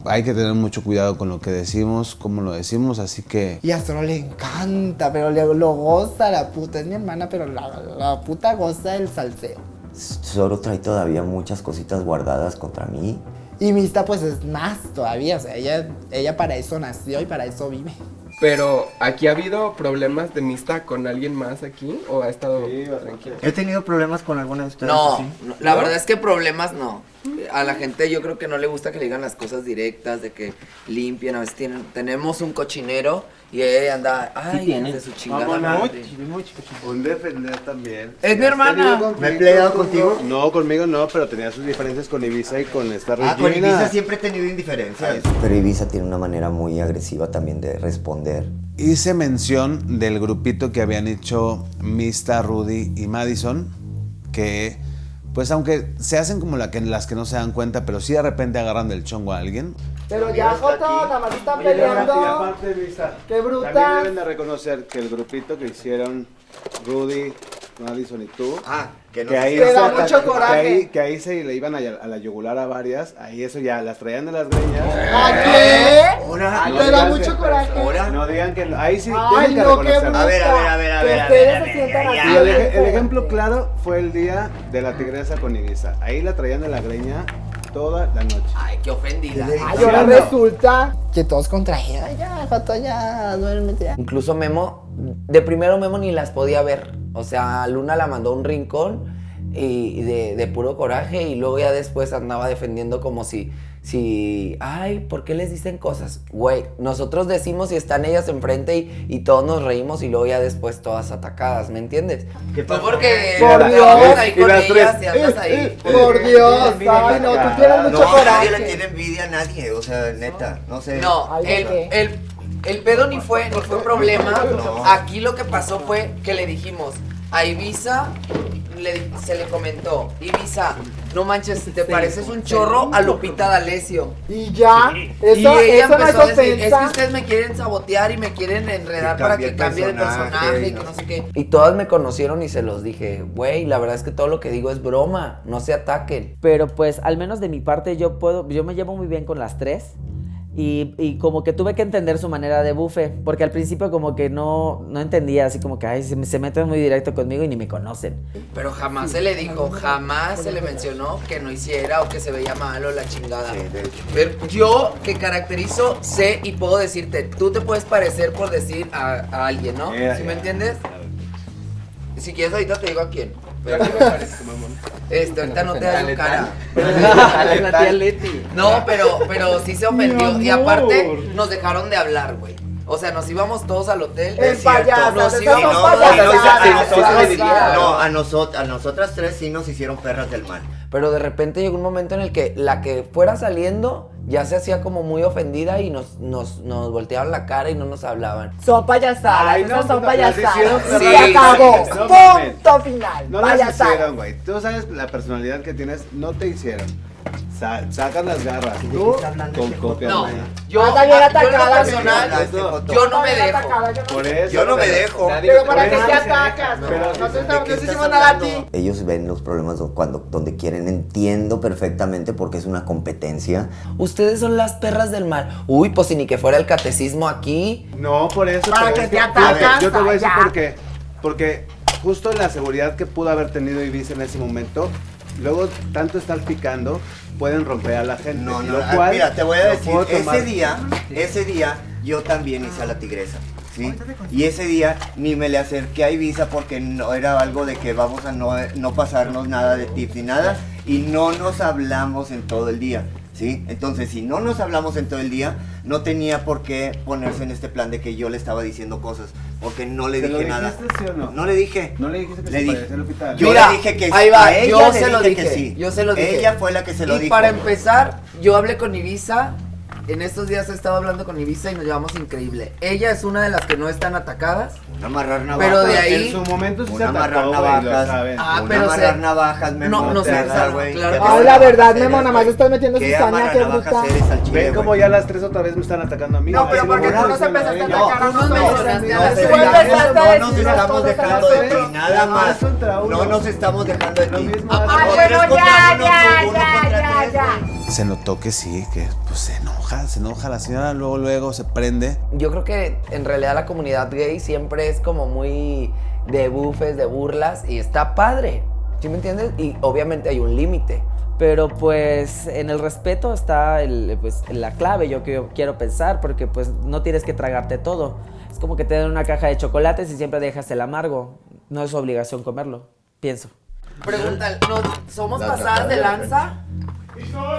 Hay que tener mucho cuidado con lo que decimos, cómo lo decimos, así que... Y a Zoro le encanta, pero lo goza la puta. Es mi hermana, pero la puta goza el salseo. Zoro trae todavía muchas cositas guardadas contra mí. Y Mista pues es más todavía, o sea, ella para eso nació y para eso vive. Pero, ¿aquí ha habido problemas de amistad con alguien más aquí? ¿O ha estado tranquilo? ¿He tenido problemas con alguna de ustedes? No, ¿Sí? la verdad es que problemas no. A la gente yo creo que no le gusta que le digan las cosas directas, de que limpien. A veces tenemos un cochinero y ella anda, ay, de su chingada madre. Un defender también. Es mi hermana. ¿Me he peleado contigo? No, conmigo no, pero tenía sus diferencias con Ibiza y con esta Regina. Con Ibiza siempre he tenido indiferencias. Pero Ibiza tiene una manera muy agresiva también de responder. Hice mención del grupito que habían hecho Mista, Rudy y Madison, que pues aunque se hacen como las que no se dan cuenta, pero sí de repente agarran del chongo a alguien. Pero ya, Joto, nada más están peleando. Y aparte, Mista, ¡Qué brutal! también deben de reconocer que el grupito que hicieron Rudy, Madison y tú, que no ahí te da se- mucho coraje. que ahí se le iban a la yugular a varias, ahí eso ya, las traían de las greñas. ¿A qué? Ahora, No Te da digan mucho que- coraje. No digan que ahí sí Ay, tienen que no, qué reconocerlo. bruta. Que ustedes se sientan así. Y el ejemplo claro fue el día de la tigresa con Ibiza. Ahí la traían de la greña toda la noche. Ay, qué ofendida. Ay, ahora resulta que todos contra ella. Ya, Joto, ya, duérmete ya. Incluso Memo, de primero Memo ni las podía ver. O sea, Luna la mandó a un rincón y de puro coraje, y luego ya después andaba defendiendo como si, ay, ¿por qué les dicen cosas? Güey, nosotros decimos y están ellas enfrente y todos nos reímos, y luego ya después todas atacadas, ¿me entiendes? ¿Qué Tú pasó? porque Por te Dios. vas ahí con Y las ellas tres. y andas ahí. Por Dios, ay, no, tú tienes mucho No, nadie coraje. le tiene envidia a nadie, o sea, neta, no sé. No, Ay, el pedo ni fue problema. No. Aquí lo que pasó fue que le dijimos a Ibiza, se le comentó, Ibiza, no manches, te pareces un chorro a Lupita D'Alessio. Y ya, Y eso ella no es empezó a decir, es que ofensa. ustedes me quieren sabotear y me quieren enredar Que para cambie que el cambie de personaje, personaje y que no sé qué. Y todas me conocieron y se los dije, güey, la verdad es que todo lo que digo es broma, no se ataquen. Pero pues al menos de mi parte yo me llevo muy bien con las tres. Y como que tuve que entender su manera de bufe, porque al principio como que no entendía, así como que ay, se meten muy directo conmigo y ni me conocen. Pero jamás se le dijo, jamás se le mencionó que no hiciera o que se veía mal o la chingada. Pero yo que caracterizo, sé y puedo decirte, tú te puedes parecer por decir a alguien, ¿no? ¿Sí me entiendes? Si quieres ahorita te digo a quién. Pero ahorita no te da su cara. La tía Leti. No, pero sí se ofendió. Y aparte nos dejaron de hablar, güey. O sea, nos íbamos todos al hotel. Es payasa, Nos esas íbamos son todos payasadas. a nosotras tres sí nos hicieron perras del mal. Pero de repente llegó un momento en el que la que fuera saliendo ya se hacía como muy ofendida y nos volteaban la cara y no nos hablaban. Son payasadas, Ay, esas no, son no, las payasadas. hicieron Se perras. acabó. Sí, no, Punto final. No las Payasadas. hicieron, güey. Tú sabes la personalidad que tienes, no te hicieron. Sacan las garras. Tú con copia. No, güey. yo Anda bien en lo atacada, personal, no. yo no me Anda bien dejo. atacada, Por eso. Yo no me dejo. Pero para por que eso te se atacas. Pero- No te hicimos nada a ti. Ellos ven los problemas donde quieren. Entiendo perfectamente porque es una competencia. Ustedes son las perras del mal. Uy, pues si ni que fuera el catecismo aquí. No, por eso. Para pero que es te fíjate, atacas, yo te voy a decir allá. por qué. Porque justo la seguridad que pudo haber tenido Ibiza en ese momento, luego tanto estar picando, pueden romper a la gente. No, no, lo cual mira, te voy a lo decir, puedo tomar- ese día yo también hice a la tigresa, ¿sí? Y ese día ni me le acerqué a Ibiza porque no era algo de que vamos a no pasarnos nada de tips ni nada, y no nos hablamos en todo el día, ¿sí? Entonces, si no nos hablamos en todo el día, no tenía por qué ponerse en este plan de que yo le estaba diciendo cosas, porque no le ¿Se lo dije nada. dijiste, sí o no? No le dije. No le dijiste que Le se dije. parecía a Lupita. Yo Mira, le dije que ahí va, a ella yo le se lo dije dije, que sí. yo se lo dije. Ella fue la que se lo y dijo. para empezar, yo hablé con Ibiza. En estos días he estado hablando con Ibiza y nos llevamos increíble. Ella es una de las que no están atacadas. Una amarrar navajas. Pero de ahí. En su momento sí se Una amarrar atacó, güey, lo navajas. saben. Ah, Una pero amarrar se- navajas, Memo. No, no sé, Perra, güey. claro ¿Qué que Ay, te la vas a verdad, hacer, Memo, nada más güey? estás metiendo ¿Qué cizaña, amarrar qué navajas bruta. eres al chile, Ven como güey? ya las tres otra vez me están atacando a mí. No, pero Sí, porque tú no, nos no, empezaste a no, atacar a tú nos nosotros. mencionaste a Tú la empezaste señora. a No decir nos las estamos cosas a dejando de nosotros. ti, nada más. contra uno. No nos estamos dejando de ti. mismo. Ay, O bueno, tres contra ya, uno, ya, uno ya, contra ya, tres, ya. güey. Se notó que sí, que pues se enoja la señora, luego se prende. Yo creo que en realidad la comunidad gay siempre es como muy de bufes, de burlas, y está padre. ¿Sí me entiendes? Y obviamente hay un límite. Pero pues en el respeto está la clave, yo quiero pensar, porque pues no tienes que tragarte todo. Es como que te dan una caja de chocolates y siempre dejas el amargo. No es obligación comerlo, pienso. Pregunta, ¿somos pasadas de lanza?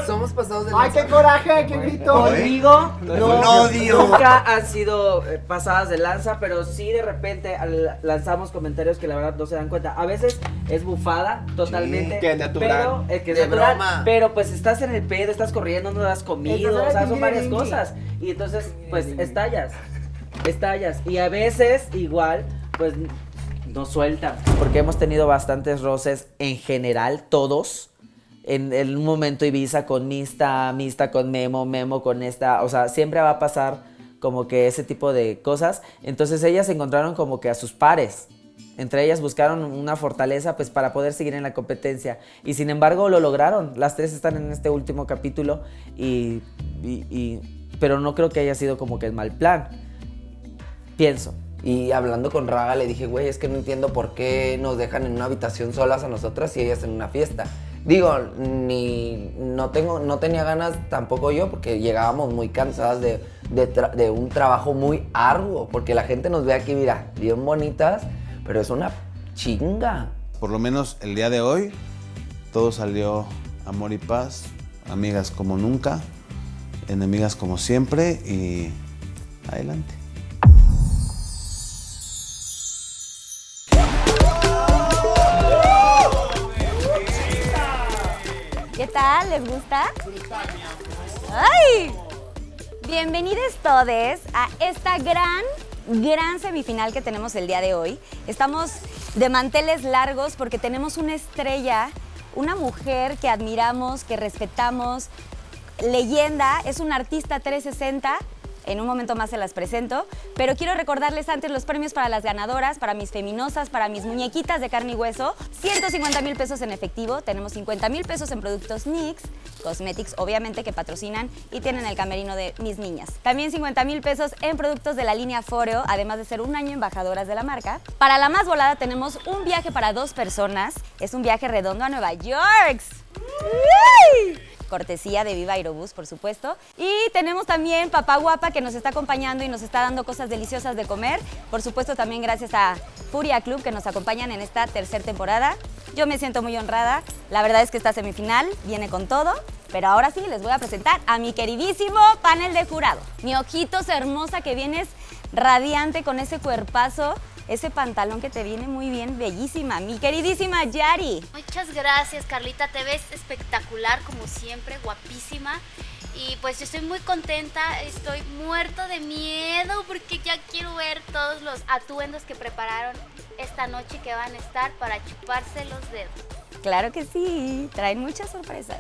Somos pasados de lanza. Ay, qué coraje, qué grito. Conmigo No, Dios. nunca han sido pasadas de lanza, pero sí de repente lanzamos comentarios que la verdad no se dan cuenta. A veces es bufada totalmente, Sí, que es natural. pero que es De natural, broma. pero pues estás en el pedo, estás corriendo, no has comido, Entonces, o sea, son tingui, varias tingui. cosas y entonces pues estallas y a veces igual pues no sueltan, porque hemos tenido bastantes roces en general, todos. En un momento Ibiza con Mista con Memo con esta, o sea, siempre va a pasar como que ese tipo de cosas. Entonces ellas encontraron como que a sus pares. Entre ellas buscaron una fortaleza pues para poder seguir en la competencia. Y sin embargo lo lograron. Las tres están en este último capítulo pero no creo que haya sido como que el mal plan. Pienso. Y hablando con Raga le dije, güey, es que no entiendo por qué nos dejan en una habitación solas a nosotras y ellas en una fiesta. Digo, no tenía ganas tampoco yo, porque llegábamos muy cansadas de un trabajo muy arduo, porque la gente nos ve aquí, mira, bien bonitas, pero es una chinga. Por lo menos el día de hoy, todo salió amor y paz, amigas como nunca, enemigas como siempre y adelante. ¿Qué tal? ¿Les gusta? ¡Ay! Bienvenidos todos a esta gran semifinal que tenemos el día de hoy. Estamos de manteles largos porque tenemos una estrella, una mujer que admiramos, que respetamos, leyenda, es una artista 360. En un momento más se las presento, pero quiero recordarles antes los premios para las ganadoras, para mis feminosas, para mis muñequitas de carne y hueso. 150,000 pesos en efectivo, tenemos 50,000 pesos en productos NYX, Cosmetics, obviamente, que patrocinan y tienen el camerino de mis niñas. También 50,000 pesos en productos de la línea Foreo, además de ser un año embajadoras de la marca. Para la más volada tenemos un viaje para 2 personas, es un viaje redondo a Nueva York. Cortesía de Viva Aerobús, por supuesto. Y tenemos también Papá Guapa, que nos está acompañando y nos está dando cosas deliciosas de comer. Por supuesto, también gracias a Furia Club, que nos acompañan en esta tercera temporada. Yo me siento muy honrada. La verdad es que esta semifinal viene con todo. Pero ahora sí, les voy a presentar a mi queridísimo panel de jurado. Mi ojitos hermosa, que vienes radiante con ese cuerpazo. Ese pantalón que te viene muy bien, bellísima. Mi queridísima Yari. Muchas gracias, Carlita. Te ves espectacular, como siempre, guapísima. Y pues yo estoy muy contenta, estoy muerto de miedo porque ya quiero ver todos los atuendos que prepararon esta noche, que van a estar para chuparse los dedos. Claro que sí, traen muchas sorpresas.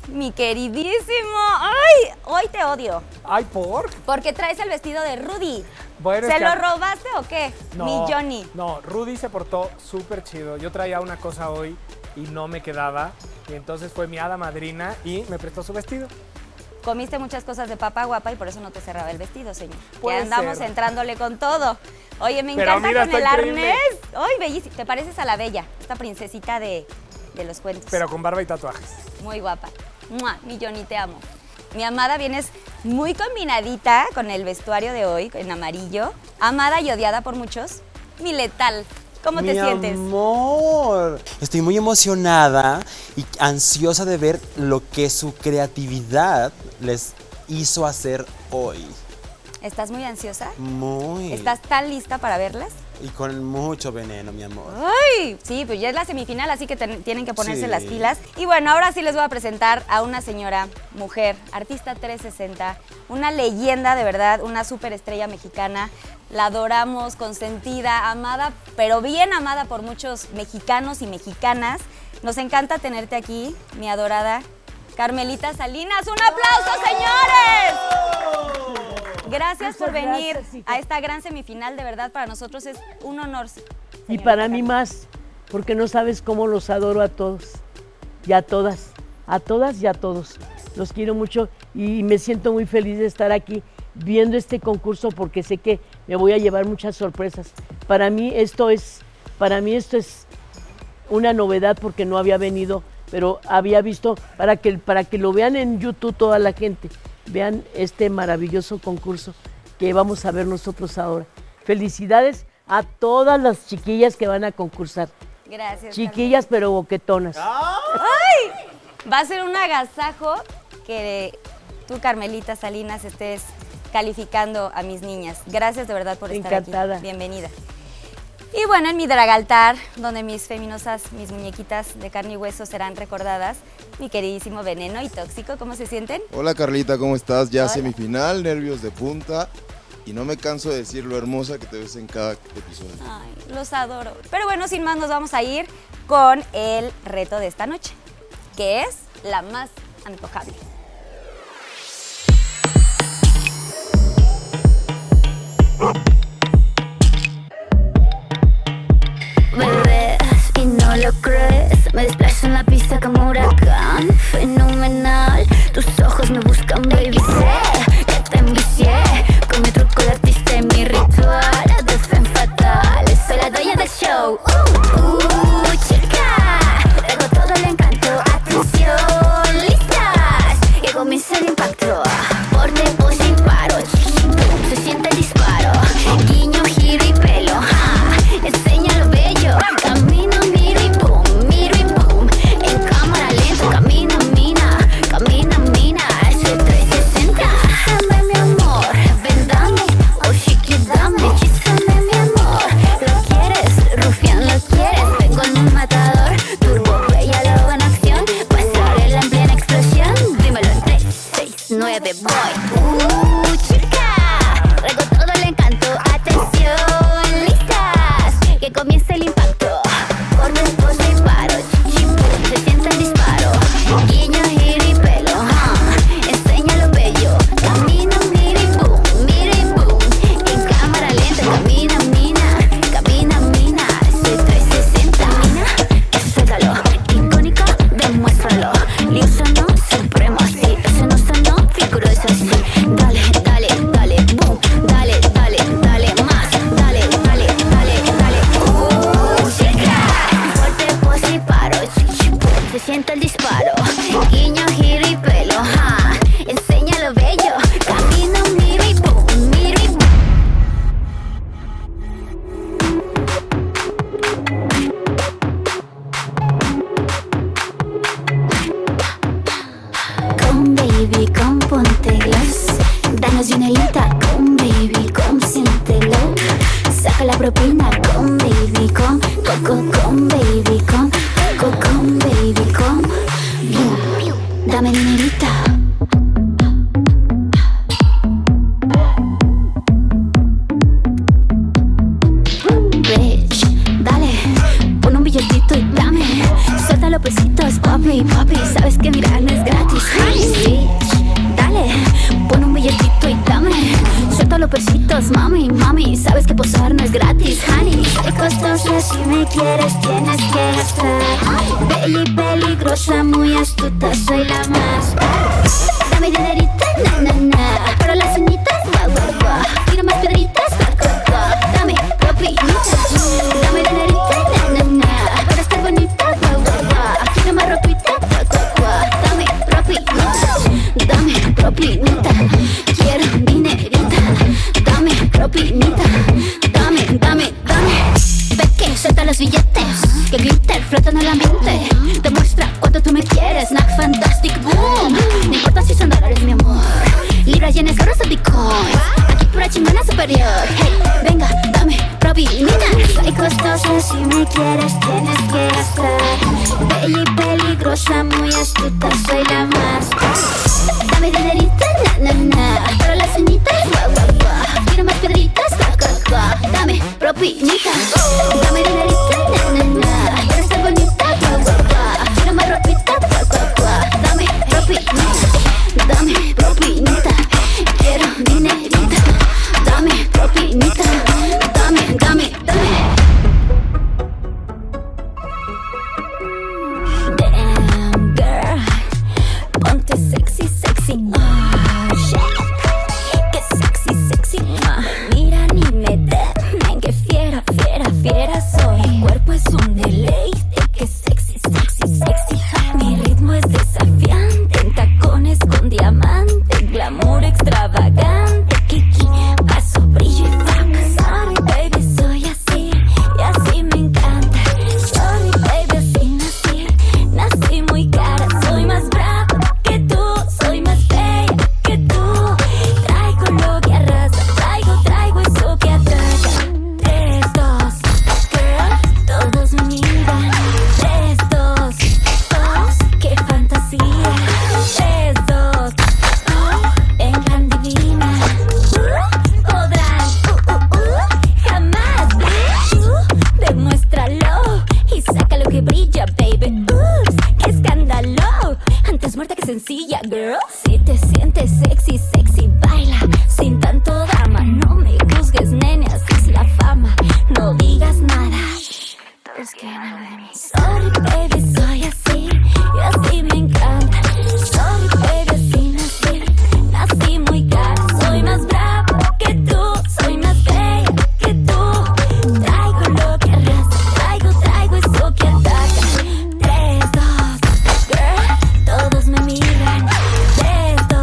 Mi queridísimo, ¡ay! Hoy te odio. ¿Ay, por? Porque traes el vestido de Rudy. Bueno, ¿Se lo robaste o qué? No, mi Johnny. No, Rudy se portó súper chido. Yo traía una cosa hoy y no me quedaba. Y entonces fue mi hada madrina y me prestó su vestido. Comiste muchas cosas de Papá Guapa y por eso no te cerraba el vestido, señor. Puede que andamos ser. entrándole con todo. Oye, me Pero encanta mira, con el está increíble. arnés. Ay, bellísima. Te pareces a la Bella, esta princesita de los cuentos. Pero con barba y tatuajes. Muy guapa. ¡Mua! Mi Johnny, te amo. Mi amada, vienes muy combinadita con el vestuario de hoy, en amarillo. Amada y odiada por muchos. Mi letal. ¿Cómo te sientes? Mi amor, estoy muy emocionada y ansiosa de ver lo que su creatividad les hizo hacer hoy. ¿Estás muy ansiosa? Muy. ¿Estás tan lista para verlas? Y con mucho veneno, mi amor. ¡Ay! Sí, pues ya es la semifinal, así que tienen que ponerse Sí. las pilas. Y bueno, ahora sí les voy a presentar a una señora, mujer, artista 360, una leyenda de verdad, una superestrella mexicana. La adoramos, consentida, amada, pero bien amada por muchos mexicanos y mexicanas. Nos encanta tenerte aquí, mi adorada Carmelita Salinas. ¡Un aplauso, señores! Gracias por Muchas venir gracias, hija. a esta gran semifinal, de verdad, para nosotros es un honor. Y para mí más, porque no sabes cómo los adoro a todos y a todas y a todos. Los quiero mucho y me siento muy feliz de estar aquí viendo este concurso porque sé que me voy a llevar muchas sorpresas. Para mí esto es una novedad porque no había venido, pero había visto para que lo vean en YouTube toda la gente. Vean este maravilloso concurso que vamos a ver nosotros ahora. Felicidades a todas las chiquillas que van a concursar. Gracias. Chiquillas pero boquetonas. ¡Ay! Va a ser un agasajo que tú, Carmelita Salinas, estés calificando a mis niñas. Gracias de verdad por estar Encantada. aquí. Bienvenida. Y bueno, en mi dragaltar, donde mis feminosas, mis muñequitas de carne y hueso serán recordadas, mi queridísimo Veneno y Tóxico, ¿cómo se sienten? Hola Carlita, ¿cómo estás? Ya Hola. semifinal, nervios de punta y no me canso de decir lo hermosa que te ves en cada episodio. Ay, los adoro. Pero bueno, sin más, nos vamos a ir con el reto de esta noche, que es la más antojable. Bebés y no lo crees, me desplazo en la pista como huracán. Fenomenal, tus ojos me buscan, baby, sé que te envicié con mi truco de artista y mi ritual de femme fatal. Soy la dueña del show, chica, tengo todo el encanto. comienza el impacto. Porte, pose y paro. Se siente el disparo. Guiño, giro y pelo. Enseña lo bello. Camino, miro y boom. Miro y boom. En cámara lenta. Camina, mina. Camina, mina. Ese 360. Hechízame, mi amor. Ven, dame. Oh, chiqui, dame. Hechízame, mi amor. Lo quieres, rufián, lo quieres. Vengo en un matador. Turbo, bella, lobo en acción. Pasarela en plena explosión. Dímelo en 3, 6, 9, voy. Chica, traigo todo el encanto. Atención, listas. Que comience el impacto. Corte, pose y paro. Chichipum, se siente el disparo. Guiño, giro y pelo. Enseña lo bello. Camina, mira y boom. Mira y boom. En cámara lenta. Camina, mina. Camina, mina. Soy 360. Mina, suéltalo. Icónico, demuéstralo. Liuso no, supremo así. Eso no sonó, figuro es así. Dale, dale, dale, boom. Dale, dale, dale, más. Dale, dale, dale, dale. Chica. Corte, pose y paro. Chichipum, se siente el disparo. Guiño, giro y pelo. Enseña lo bello. Camino, miro y boom. Miro y boom. Come baby, come ponte gloss. Danos dinerita, come baby, come siéntelo. Saca la propina, come baby, come. Come baby, come. Come baby, come. Dame dinerita. Bitch, dale, pon un billetito y dame. Suelta los pesitos, papi, papi. Sabes que mirar no es gratis. Bitch, dale, pon un billetito y dame. Suelta los pesitos, mami, mami. Sabes que posar no es gratis, honey. Soy costosa, si me quieres tienes que gastar. Peligrosa, muy astuta, soy la más. Dame dinerita, na, na, na. Pero las uñitas, guau, guau, guau. Quiero más piedritas, guau, guau, guau. Dame propinitas. Dame dinerita, na, na, na. Para estar bonita, guau, guau, guau. Quiero más ropita, guau, guau, guau. Dame propinitas. Dame propinita. Quiero dinerita. Dame propinita. Dame, dame, dame. Ve que suelta los billetes. Que glitter flota en el ambiente. Demuestra cuánto tú me quieres. Snack fantastic boom. No importa si son dólares, mi amor. Libras, yenes, euros o bitcoins. Aquí pura chingona superior. Hey, venga, dame propinita. Soy costosa, si me quieres tienes que gastar. Peligrosa, muy astuta, soy la más. Dame dinerita, na, na, na. Pero las uñitas, guau, guau, guau. Quiero más piedritas, guau, guau, guau. Dame propinita. Dame dinerita, na, na, na. Para estar bonita, guau, guau, guau. Quiero más ropita, guau, guau, guau. Dame propinita. Dame propinita. Quiero dinerita. Dame propinita. Dame, dame, dame. Damn girl, ponte sexy, sexy. Oh shit, que sexy, sexy. Mira ni me den, que fiera, fiera, fiera soy. Mi cuerpo es un deleite, que sexy, sexy, sexy. Mi ritmo es desafiante, en tacones con diamante, glamour extravagante, kiki, paso, brillo y fuck. Sorry baby, soy así, y así me encanta. Sorry baby, así nací, nací muy cara. Soy más brava que tú, soy más bella que tú. Traigo lo que arrasa, traigo eso que atrasa. 3, 2, girl, todos me miran. 3, 2, 2, qué fantasía. 3, 2, en gran divina. Podrán, jamás, demuéstralo y saca lo que brilla, baby. Ups, qué escándalo. Antes muerta que sencilla, girl. Si te sientes sexy, sexy, baila sin tanto drama. No me juzgues, nene, así es la fama. No digas nada. Es que no de mí. Sorry, baby, soy así, y así me encanta. Sorry, baby, así nací, nací muy cara. Soy más brava que tú, soy más bella que tú. Traigo lo que arrasa, traigo eso que ataca. 3, 2, girl, todos me miran. 3, 2,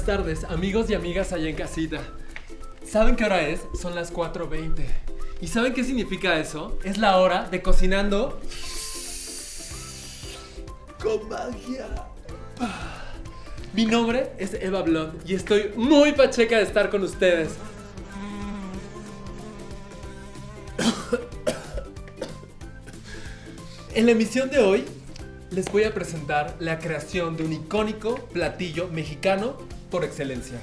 tardes, amigos y amigas allá en casita. ¿Saben qué hora es? Son las 4:20. ¿Y saben qué significa eso? Es la hora de cocinando con magia. Mi nombre es Eva Blond y estoy muy pacheca de estar con ustedes. En la emisión de hoy les voy a presentar la creación de un icónico platillo mexicano por excelencia,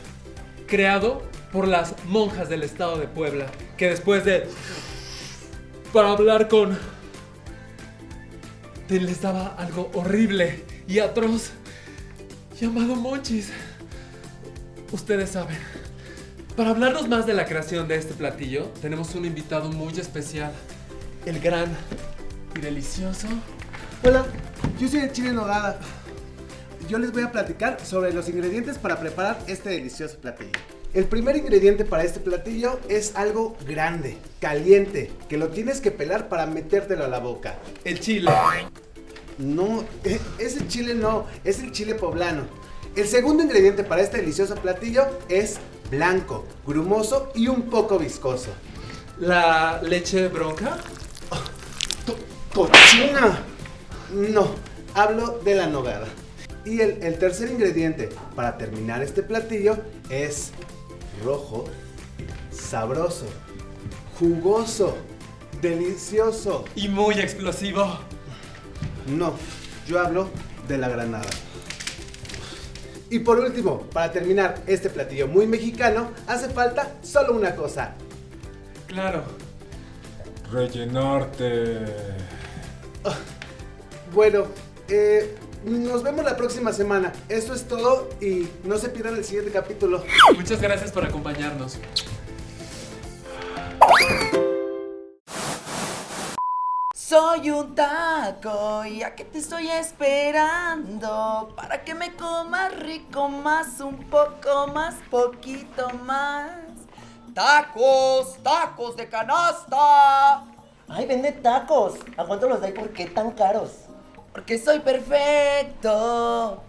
creado por las monjas del estado de Puebla, que después de para hablar con les daba algo horrible y atroz llamado monchis. Ustedes saben. Para hablarnos más de la creación de este platillo, tenemos un invitado muy especial, el gran y delicioso. Hola, yo soy el chile en nogada. Yo les voy a platicar sobre los ingredientes para preparar este delicioso platillo. El primer ingrediente para este platillo es algo grande, caliente, que lo tienes que pelar para metértelo a la boca. El chile. No, ese chile no, es el chile poblano. El segundo ingrediente para este delicioso platillo es blanco, grumoso y un poco viscoso. ¿La leche bronca? ¡Cochina! No, hablo de la nogada. Y el tercer ingrediente para terminar este platillo es rojo, sabroso, jugoso, delicioso. Y muy explosivo. No, yo hablo de la granada. Y por último, para terminar este platillo muy mexicano, hace falta solo una cosa. Claro. Rellenarte. Bueno, nos vemos la próxima semana. Esto es todo y no se pierdan el siguiente capítulo. Muchas gracias por acompañarnos. Soy un taco y aquí te estoy esperando para que me comas rico más, un poco más, poquito más. ¡Tacos! ¡Tacos de canasta! ¡Ay, vende tacos! ¿A cuánto los da y por qué tan caros? Porque soy perfecto.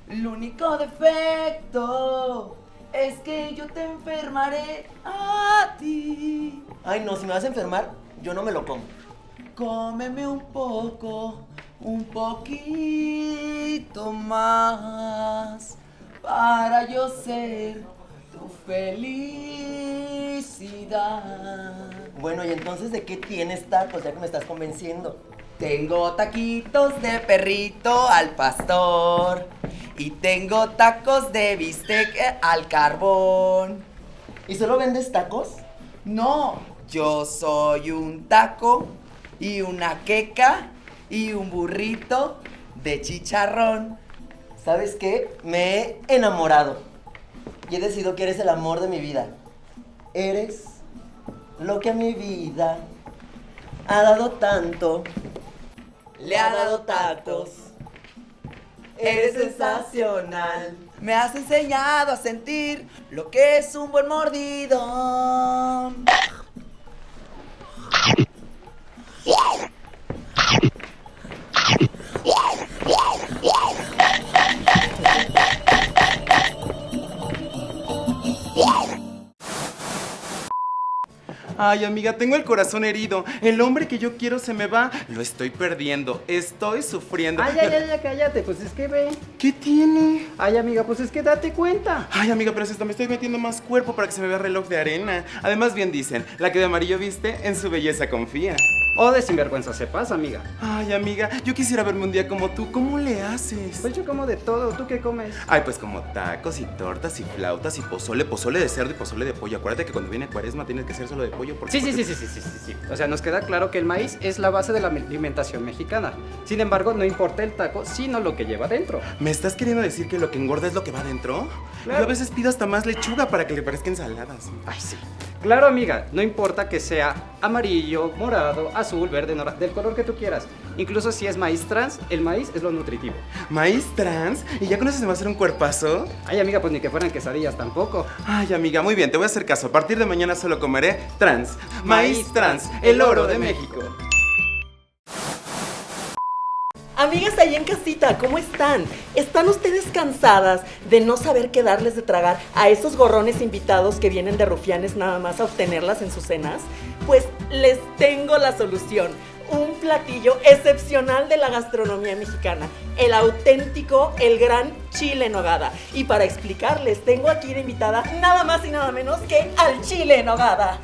El único defecto es que yo te enfermaré a ti. Ay, no, si me vas a enfermar, yo no me lo como. Cómeme un poco, un poquito más, para yo ser tu felicidad. Bueno, ¿y entonces de qué tienes tacos, ya que me estás convenciendo? Tengo taquitos de perrito al pastor y tengo tacos de bistec al carbón. ¿Y solo vendes tacos? No, yo soy un taco y una queca y un burrito de chicharrón. ¿Sabes qué? Me he enamorado y he decidido que eres el amor de mi vida. Eres lo que a mi vida ha dado tanto. Le ha dado tacos. Eres sensacional. Me has enseñado a sentir lo que es un buen mordido. Ay, amiga, tengo el corazón herido. El hombre que yo quiero se me va. Lo estoy perdiendo. Estoy sufriendo. Ay, ya, cállate. Pues es que ve. ¿Qué tiene? Ay, amiga, pues es que date cuenta. Ay, amiga, pero si hasta me estoy metiendo más cuerpo para que se me vea reloj de arena. Además, bien dicen, la que de amarillo viste, en su belleza confía. O de sinvergüenza se pasa, amiga. Ay, amiga, yo quisiera verme un día como tú. ¿Cómo le haces? Pues yo como de todo. ¿Tú qué comes? Ay, pues como tacos y tortas y flautas y pozole de cerdo y pozole de pollo. Acuérdate que cuando viene Cuaresma tienes que hacer solo de pollo porque... Sí. O sea, nos queda claro que el maíz es la base de la alimentación mexicana. Sin embargo, no importa el taco, sino lo que lleva dentro. ¿Me estás queriendo decir que lo que engorda es lo que va dentro? Claro. Yo a veces pido hasta más lechuga para que le parezca ensaladas. Ay, sí. Claro, amiga, no importa que sea amarillo, morado, azul, verde, del color que tú quieras. Incluso si es maíz trans, el maíz es lo nutritivo. ¿Maíz trans? ¿Y ya con eso se me va a hacer un cuerpazo? Ay, amiga, pues ni que fueran quesadillas tampoco. Ay, amiga, muy bien, te voy a hacer caso. A partir de mañana solo comeré trans. Maíz trans, el oro de México. Amigas ahí en casita, ¿cómo están? ¿Están ustedes cansadas de no saber qué darles de tragar a esos gorrones invitados que vienen de rufianes nada más a obtenerlas en sus cenas? Pues les tengo la solución. Un platillo excepcional de la gastronomía mexicana. El auténtico, el gran chile en nogada. Y para explicarles, tengo aquí de invitada nada más y nada menos que al chile en nogada.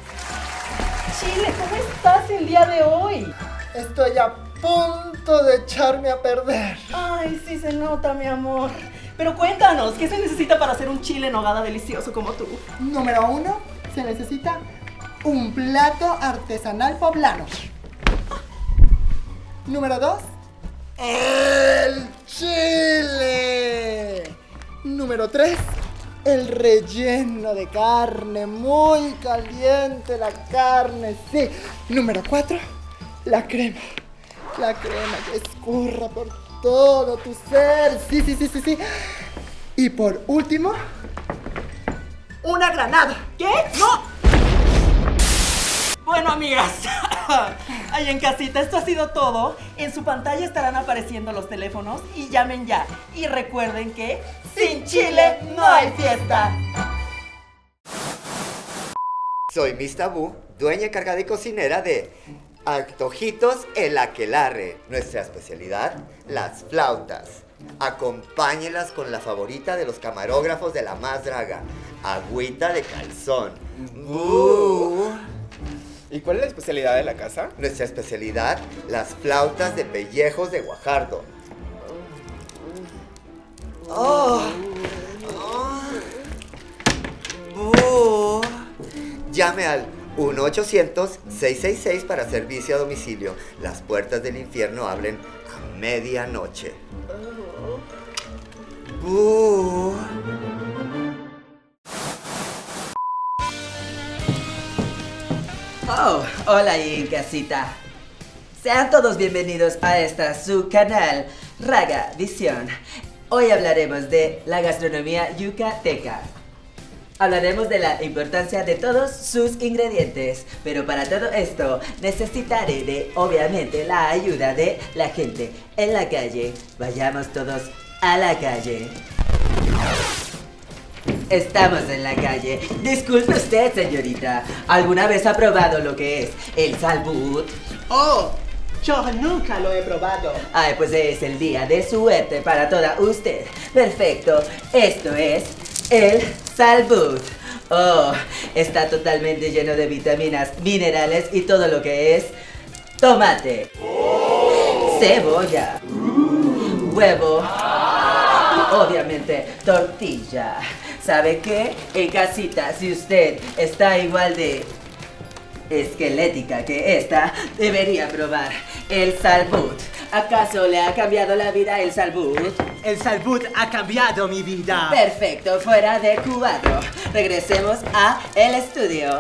Chile, ¿cómo estás el día de hoy? Estoy a punto de echarme a perder. Ay, sí se nota, mi amor. Pero cuéntanos, ¿qué se necesita para hacer un chile en nogada delicioso como tú? Número 1, se necesita un plato artesanal poblano. Número 2, el chile. Número 3, el relleno de carne, muy caliente la carne, sí. Número 4, la crema que escurra por todo tu ser, sí. Y por último, una granada. ¿Qué? ¡No! Bueno, amigas, ahí en casita, esto ha sido todo. En su pantalla estarán apareciendo los teléfonos y llamen ya. Y recuerden que sin chile no hay fiesta. Soy Miss Tabú, dueña encargada y cocinera de Antojitos El Aquelarre. Nuestra especialidad, las flautas. Acompáñelas con la favorita de los camarógrafos de La Más Draga, agüita de calzón. ¿Y cuál es la especialidad de la casa? Nuestra especialidad, las flautas de pellejos de Guajardo. Llame al 1-800-666 para servicio a domicilio. Las puertas del infierno abren a medianoche. Oh, hola ahí en casita. Sean todos bienvenidos a su canal, Raga Visión. Hoy hablaremos de la gastronomía yucateca. Hablaremos de la importancia de todos sus ingredientes, pero para todo esto necesitaré de, obviamente, la ayuda de la gente en la calle. Vayamos todos a la calle. Estamos en la calle. Disculpe usted, señorita. ¿Alguna vez ha probado lo que es el salbut? Oh, yo nunca lo he probado. Ay, pues es el día de suerte para toda usted. Perfecto. Esto es el salbut. Oh, está totalmente lleno de vitaminas, minerales y todo lo que es tomate, cebolla, huevo, obviamente tortilla. ¿Sabe qué? En casita, si usted está igual de esquelética que esta, debería probar el salbut. ¿Acaso le ha cambiado la vida el salbut? El salbut ha cambiado mi vida. Perfecto, fuera de cuadro. Regresemos a el estudio.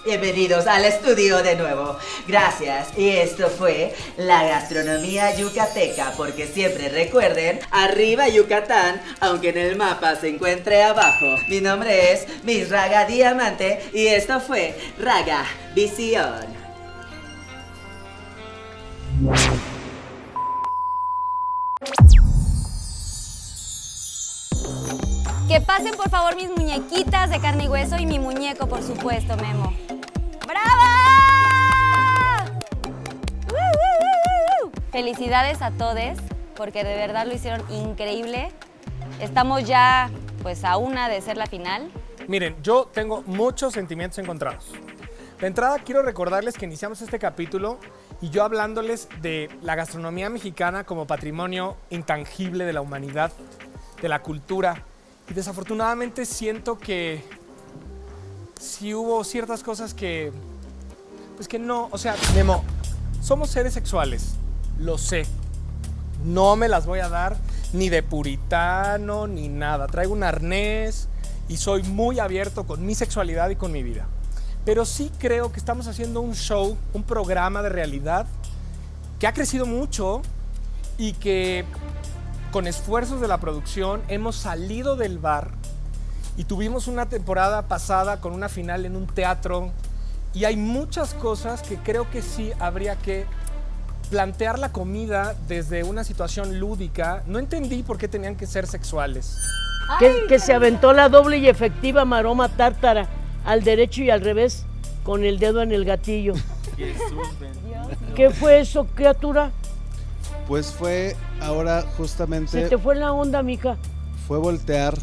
Bienvenidos al estudio de nuevo. Gracias. Y esto fue la gastronomía yucateca, porque siempre recuerden, arriba Yucatán, aunque en el mapa se encuentre abajo. Mi nombre es Miss Raga Diamante y esto fue Raga Visión. Que pasen por favor mis muñequitas de carne y hueso y mi muñeco, por supuesto, Memo. ¡Brava! Felicidades a todos, porque de verdad lo hicieron increíble. Estamos ya pues a una de ser la final. Miren, yo tengo muchos sentimientos encontrados. De entrada quiero recordarles que iniciamos este capítulo y yo hablándoles de la gastronomía mexicana como patrimonio intangible de la humanidad, de la cultura. Y desafortunadamente siento que sí hubo ciertas cosas que, pues que no, o sea, Memo, somos seres sexuales, lo sé. No me las voy a dar ni de puritano ni nada. Traigo un arnés y soy muy abierto con mi sexualidad y con mi vida. Pero sí creo que estamos haciendo un show, un programa de realidad que ha crecido mucho y que con esfuerzos de la producción hemos salido del bar y tuvimos una temporada pasada con una final en un teatro y hay muchas cosas que creo que sí habría que plantear la comida desde una situación lúdica. No entendí por qué tenían que ser sexuales. Que se aventó la doble y efectiva maroma tártara al derecho y al revés con el dedo en el gatillo. ¿Qué fue eso, criatura? Pues fue ahora justamente... Se te fue la onda, mija. Fue voltear.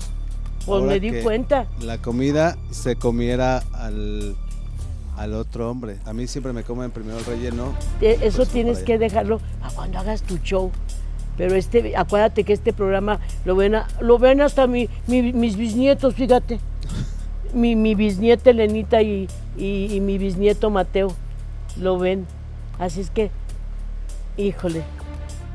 Pues ahora me di que cuenta. La comida se comiera al otro hombre. A mí siempre me comen primero el relleno. Eso pues, tienes para que allá. dejarlo a cuando hagas tu show. Pero acuérdate que este programa lo ven hasta mis bisnietos, fíjate. Mi bisnieta Elenita y mi bisnieto Mateo lo ven. Así es que, híjole.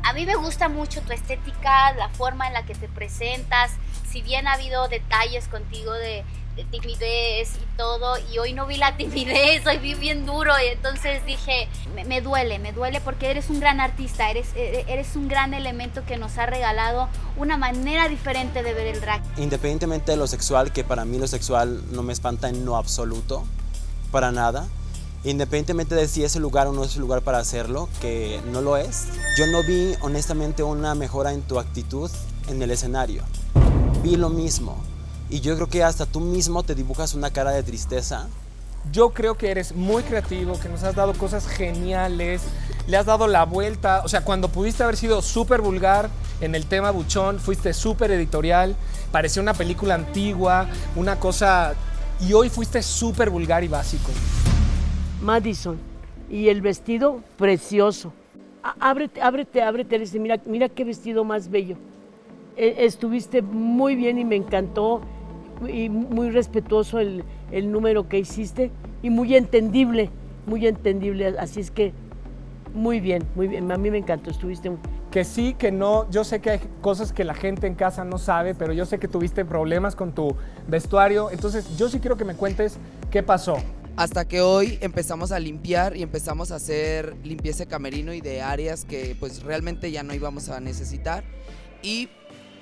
A mí me gusta mucho tu estética, la forma en la que te presentas. Si bien ha habido detalles contigo de timidez y todo, y hoy no vi la timidez, hoy vi bien duro, y entonces dije, me duele porque eres un gran artista, eres un gran elemento que nos ha regalado una manera diferente de ver el drag. Independientemente de lo sexual, que para mí lo sexual no me espanta en lo absoluto, para nada. Independientemente de si es el lugar o no es el lugar para hacerlo, que no lo es. Yo no vi honestamente una mejora en tu actitud en el escenario. Vi lo mismo. Y yo creo que hasta tú mismo te dibujas una cara de tristeza. Yo creo que eres muy creativo, que nos has dado cosas geniales, le has dado la vuelta. O sea, cuando pudiste haber sido súper vulgar en el tema buchón, fuiste súper editorial, parecía una película antigua, una cosa... Y hoy fuiste súper vulgar y básico. Madison, y el vestido precioso. Ábrete, mira qué vestido más bello. Estuviste muy bien y me encantó, y muy respetuoso el número que hiciste y muy entendible, así es que muy bien, a mí me encantó, estuviste... Que sí, que no, yo sé que hay cosas que la gente en casa no sabe, pero yo sé que tuviste problemas con tu vestuario, entonces yo sí quiero que me cuentes qué pasó. Hasta que hoy empezamos a limpiar y empezamos a hacer limpieza de camerino y de áreas que pues realmente ya no íbamos a necesitar. Y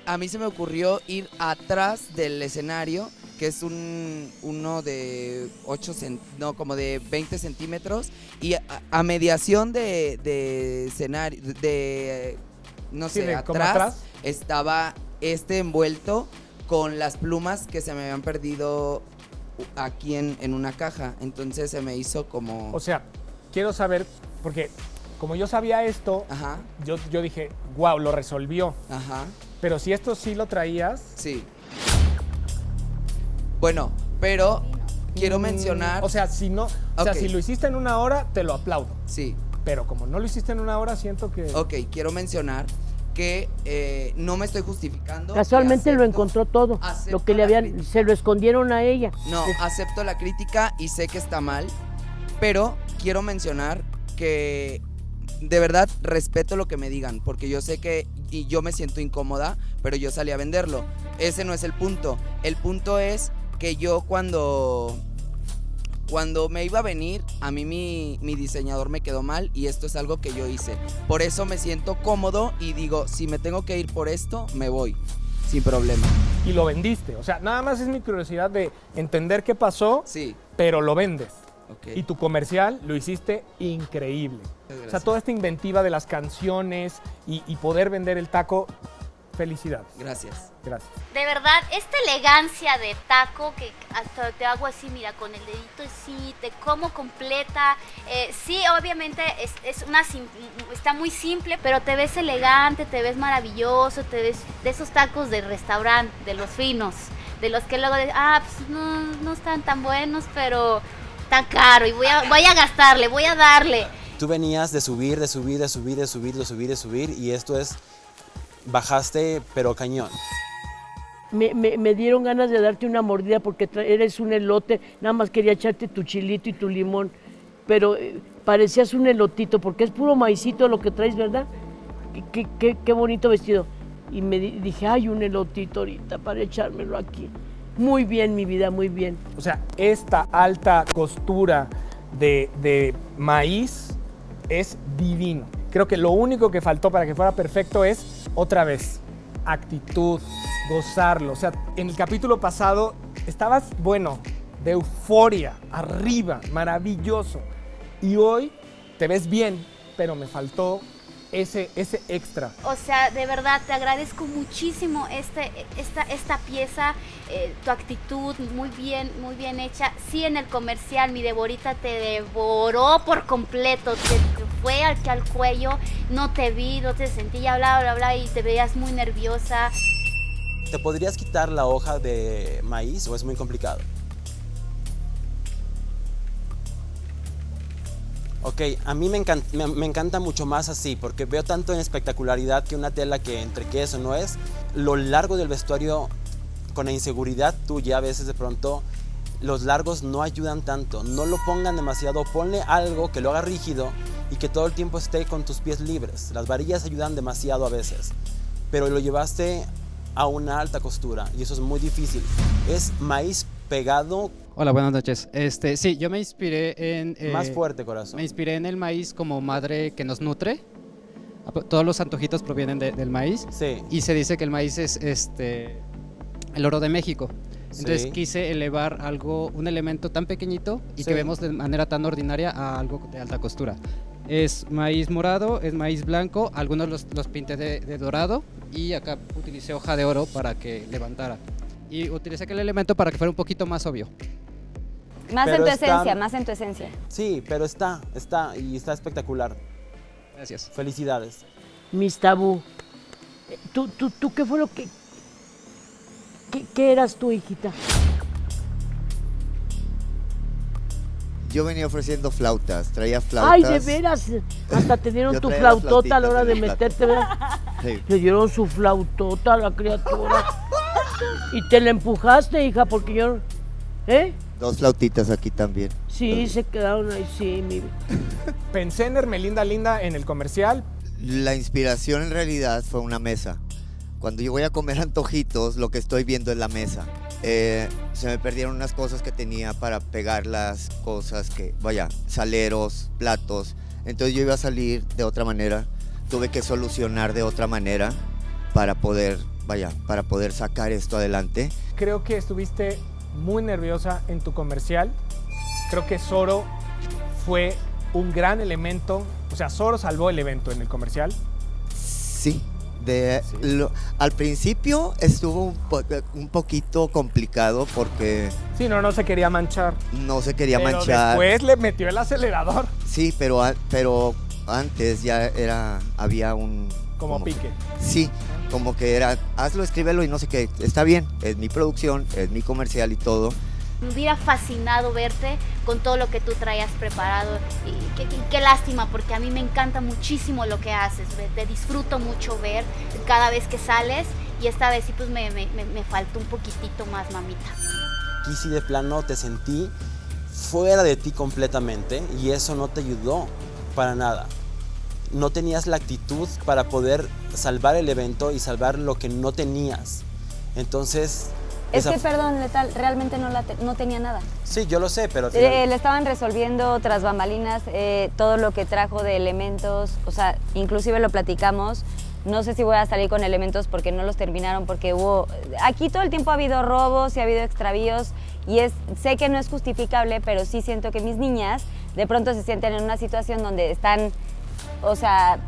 a mí se me ocurrió ir atrás del escenario, que es uno de 20 centímetros, y a mediación de escenario, no sé, Sí, atrás estaba envuelto con las plumas que se me habían perdido aquí en una caja, entonces se me hizo como... O sea, quiero saber, porque como yo sabía esto, Ajá. Yo dije, wow, lo resolvió. Ajá. Pero si esto sí lo traías... Sí. Bueno, pero quiero mencionar... O sea, si no, o sea, si lo hiciste en una hora, te lo aplaudo. Sí. Pero como no lo hiciste en una hora, siento que... Ok, quiero mencionar que no me estoy justificando. Casualmente lo encontró todo, lo que se lo escondieron a ella. No, acepto la crítica y sé que está mal, pero quiero mencionar que de verdad respeto lo que me digan, porque yo sé que y yo me siento incómoda, pero yo salí a venderlo. Ese no es el punto. El punto es que yo cuando me iba a venir, a mí mi diseñador me quedó mal y esto es algo que yo hice. Por eso me siento cómodo y digo, si me tengo que ir por esto, me voy, sin problema. Y lo vendiste. O sea, nada más es mi curiosidad de entender qué pasó, sí, pero lo vendes. Okay. Y tu comercial lo hiciste increíble. Gracias. O sea, toda esta inventiva de las canciones y poder vender el taco, felicidades. Gracias. Gracias. De verdad, esta elegancia de taco que hasta te hago así, mira, con el dedito así, te como completa. Sí, obviamente está muy simple, pero te ves elegante, te ves maravilloso, te ves de esos tacos de restaurante, de los finos, de los que luego pues no están tan buenos, pero tan caro y voy a gastarle, voy a darle. Tú venías de subir y esto es, bajaste pero cañón. Me dieron ganas de darte una mordida porque eres un elote, nada más quería echarte tu chilito y tu limón, pero parecías un elotito porque es puro maicito lo que traes, ¿verdad? Qué bonito vestido. Y me dije, ay, un elotito ahorita para echármelo aquí. Muy bien, mi vida, muy bien. O sea, esta alta costura de maíz es divino. Creo que lo único que faltó para que fuera perfecto es, otra vez, actitud, gozarlo. O sea, en el capítulo pasado estabas, bueno, de euforia, arriba, maravilloso. Y hoy te ves bien, pero me faltó ese extra. O sea, de verdad, te agradezco muchísimo esta pieza, tu actitud, muy bien hecha. Sí, en el comercial mi Deborita te devoró por completo, te fue al cuello, no te vi, no te sentí, ya bla, y te veías muy nerviosa. ¿Te podrías quitar la hoja de maíz o es muy complicado? Ok, a mí me encanta mucho más así, porque veo tanto en espectacularidad que una tela que entre que eso no es. Lo largo del vestuario, con la inseguridad tuya, a veces de pronto, los largos no ayudan tanto. No lo pongan demasiado, ponle algo que lo haga rígido y que todo el tiempo esté con tus pies libres. Las varillas ayudan demasiado a veces, pero lo llevaste a una alta costura y eso es muy difícil. Es maíz pegado. Hola, buenas noches. Sí, yo me inspiré en... Más fuerte, corazón. Me inspiré en el maíz como madre que nos nutre. Todos los antojitos provienen del maíz. Sí. Y se dice que el maíz es el oro de México. Entonces Sí. quise elevar un elemento tan pequeñito y Sí. que vemos de manera tan ordinaria a algo de alta costura. Es maíz morado, es maíz blanco, algunos los pinté de dorado y acá utilicé hoja de oro para que levantara. Y utilicé aquel elemento para que fuera un poquito más obvio. Más Pero en tu está- esencia, más en tu esencia. Sí, pero está espectacular. Gracias. Felicidades. Miss Tabú, ¿tú qué fue lo que... ¿Qué eras tú, hijita? Yo venía ofreciendo flautas, traía flautas. Ay, de veras, hasta te dieron Yo tu traía las flautota a la flautitas hora de en el plato. meterte, ¿verdad? Sí. Le dieron su flautota a la criatura. Y te la empujaste, hija, porque yo... ¿Eh? 2 flautitas aquí también. Sí, se quedaron ahí, sí, mi... Pensé en Hermelinda Linda en el comercial. La inspiración en realidad fue una mesa. Cuando yo voy a comer antojitos, lo que estoy viendo es la mesa. Se me perdieron unas cosas que tenía para pegar las cosas saleros, platos. Entonces yo iba a salir de otra manera. Tuve que solucionar de otra manera para poder sacar esto adelante. Creo que estuviste muy nerviosa en tu comercial. Creo que Soro fue un gran elemento. O sea, Soro salvó el evento en el comercial. Sí. Al principio estuvo un poquito complicado porque Sí, no se quería manchar. no se quería Pero manchar. después le metió el acelerador. Sí, pero antes ya había un... Como pique. Sí, como que era, hazlo, escríbelo y no sé qué. Está bien, es mi producción, es mi comercial y todo. Me hubiera fascinado verte con todo lo que tú traías preparado y qué lástima, porque a mí me encanta muchísimo lo que haces, te disfruto mucho ver cada vez que sales y esta vez sí pues me faltó un poquitito más, mamita. Aquí sí de plano te sentí fuera de ti completamente y eso no te ayudó para nada. No tenías la actitud para poder salvar el evento y salvar lo que no tenías. Entonces... Es que, perdón, Letal, realmente no tenía nada. Sí, yo lo sé, pero... al final- Le estaban resolviendo tras bambalinas todo lo que trajo de elementos, o sea, inclusive lo platicamos. No sé si voy a salir con elementos porque no los terminaron, porque hubo... Aquí todo el tiempo ha habido robos y ha habido extravíos y sé que no es justificable, pero sí siento que mis niñas de pronto se sienten en una situación donde están, o sea,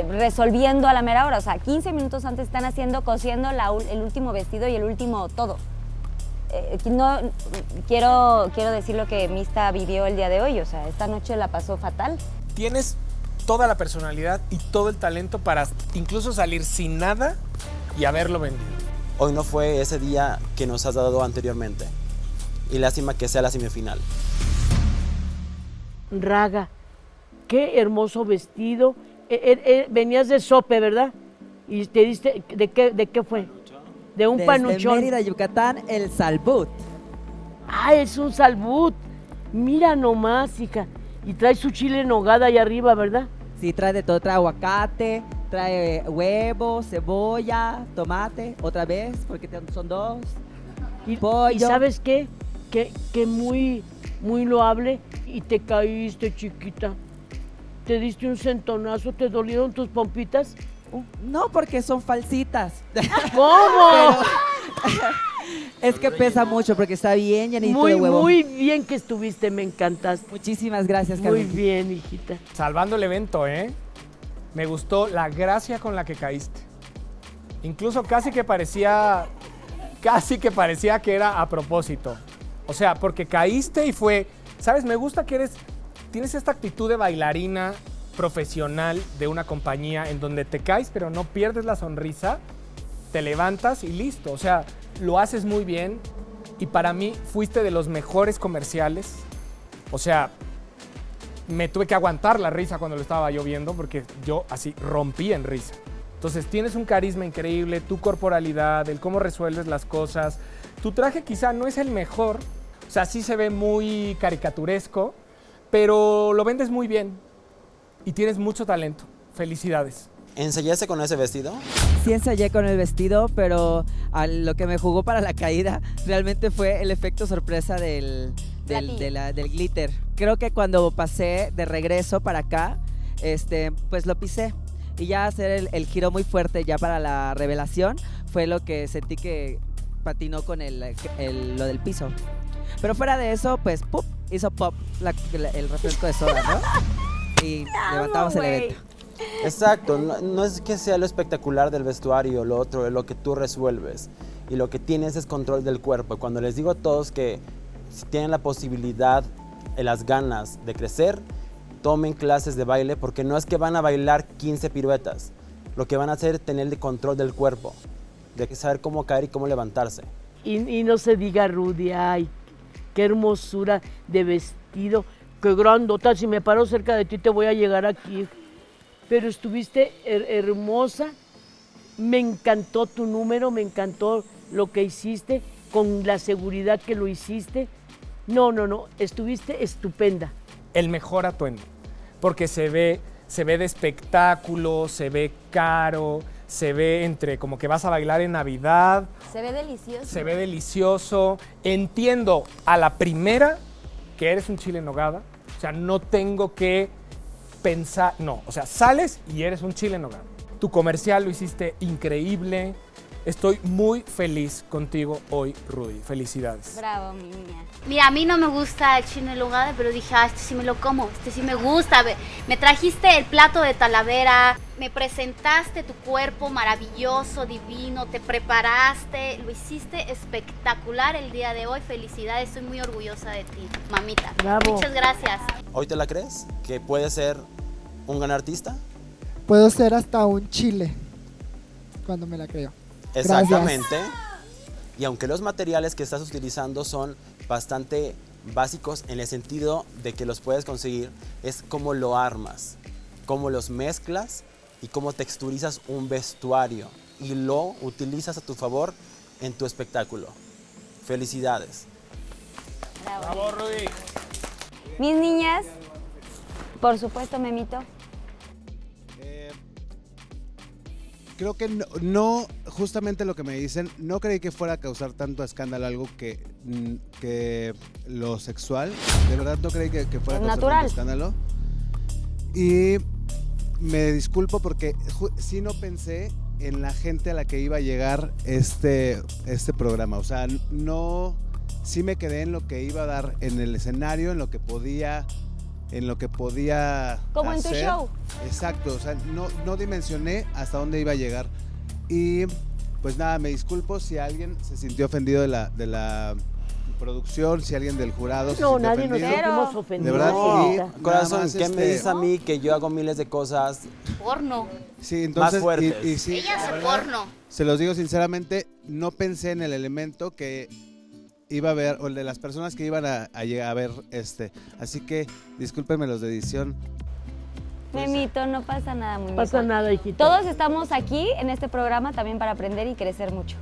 resolviendo a la mera hora. O sea, 15 minutos antes están cosiendo el último vestido y el último todo. No quiero decir lo que Mista vivió el día de hoy. O sea, esta noche la pasó fatal. Tienes toda la personalidad y todo el talento para incluso salir sin nada y haberlo vendido. Hoy no fue ese día que nos has dado anteriormente. Y lástima que sea la semifinal. Raga, qué hermoso vestido. Venías de Sope, ¿verdad? Y te diste, ¿de qué fue? De un panuchón. Desde Mérida, Yucatán, el salbut. Ah, es un salbut. Mira nomás, hija. Y trae su chile en nogada ahí arriba, ¿verdad? Sí, trae de todo, trae aguacate, trae huevo, cebolla, tomate, otra vez, porque son 2. Pollo. ¿Y sabes qué? Que muy loable y te caíste, chiquita. ¿Te diste un centonazo? ¿Te dolieron tus pompitas? No, porque son falsitas. ¿Cómo? Es que pesa mucho porque está bien llenito Muy, de huevo. muy bien que estuviste, me encantaste. Muchísimas gracias, Muy Carmen. bien, hijita. Salvando el evento, ¿eh? Me gustó la gracia con la que caíste. Incluso casi que parecía que era a propósito. O sea, porque caíste y fue, ¿sabes? Me gusta que tienes esta actitud de bailarina profesional de una compañía en donde te caes pero no pierdes la sonrisa, te levantas y listo. O sea, lo haces muy bien y para mí fuiste de los mejores comerciales. O sea, me tuve que aguantar la risa cuando lo estaba yo viendo porque yo así rompí en risa. Entonces tienes un carisma increíble, tu corporalidad, el cómo resuelves las cosas. Tu traje quizá no es el mejor, o sea, sí se ve muy caricaturesco, pero lo vendes muy bien y tienes mucho talento. Felicidades. ¿Ensayaste con ese vestido? Sí ensayé con el vestido, pero lo que me jugó para la caída realmente fue el efecto sorpresa del glitter. Creo que cuando pasé de regreso para acá, pues lo pisé. Y ya hacer el giro muy fuerte ya para la revelación fue lo que sentí que patinó con lo del piso. Pero fuera de eso, pues ¡pup! Hizo pop el refresco de soda, ¿no? Y levantamos el evento. Exacto, no es que sea lo espectacular del vestuario, lo otro es lo que tú resuelves. Y lo que tienes es control del cuerpo. Cuando les digo a todos que si tienen la posibilidad, las ganas de crecer, tomen clases de baile, porque no es que van a bailar 15 piruetas. Lo que van a hacer es tener el control del cuerpo, de saber cómo caer y cómo levantarse. Y no se diga, Rudy, ay, qué hermosura de vestido, qué grandota, si me paro cerca de ti te voy a llegar aquí. Pero estuviste hermosa, me encantó tu número, me encantó lo que hiciste, con la seguridad que lo hiciste. No, estuviste estupenda. El mejor atuendo, porque se ve de espectáculo, se ve caro, se ve entre como que vas a bailar en Navidad. Se ve delicioso. Se ve delicioso. Entiendo a la primera que eres un chile en nogada. O sea, no tengo que pensar, no. O sea, sales y eres un chile en nogada. Tu comercial lo hiciste increíble. Estoy muy feliz contigo hoy, Rudy. Felicidades. Bravo, mi niña. Mira, a mí no me gusta el chile en nogada, pero dije, este sí me lo como, este sí me gusta. Me trajiste el plato de Talavera, me presentaste tu cuerpo maravilloso, divino, te preparaste, lo hiciste espectacular el día de hoy. Felicidades, estoy muy orgullosa de ti, mamita. Bravo. Muchas gracias. ¿Hoy te la crees? ¿Que puedes ser un gran artista? Puedo ser hasta un chile cuando me la creo. Exactamente. Gracias. Y aunque los materiales que estás utilizando son bastante básicos en el sentido de que los puedes conseguir, es cómo lo armas, cómo los mezclas y cómo texturizas un vestuario y lo utilizas a tu favor en tu espectáculo. Felicidades. Bravo, Rudy. Mis niñas, por supuesto, Memito. Creo que no, justamente lo que me dicen, no creí que fuera a causar tanto escándalo algo que lo sexual. De verdad no creí que fuera a causar tanto escándalo. Y me disculpo porque sí no pensé en la gente a la que iba a llegar este programa. O sea, no, sí me quedé en lo que iba a dar en el escenario, en lo que podía como hacer. En tu show. Exacto, o sea, no dimensioné hasta dónde iba a llegar. Y pues nada, me disculpo si alguien se sintió ofendido de la producción, si alguien del jurado se sintió nadie ofendido. nos sentimos ofendidos. De verdad, No, corazón, más, ¿qué me dices a mí que yo hago miles de cosas Porno. Sí, entonces, más fuertes? y sí, Ella la hace verdad, porno. se los digo sinceramente, no pensé en el elemento que iba a ver, o el de las personas que iban a llegar a ver así que discúlpenme los de edición. Memito, no pasa nada, muñeco. No pasa nada, hijito. Todos estamos aquí en este programa también para aprender y crecer mucho.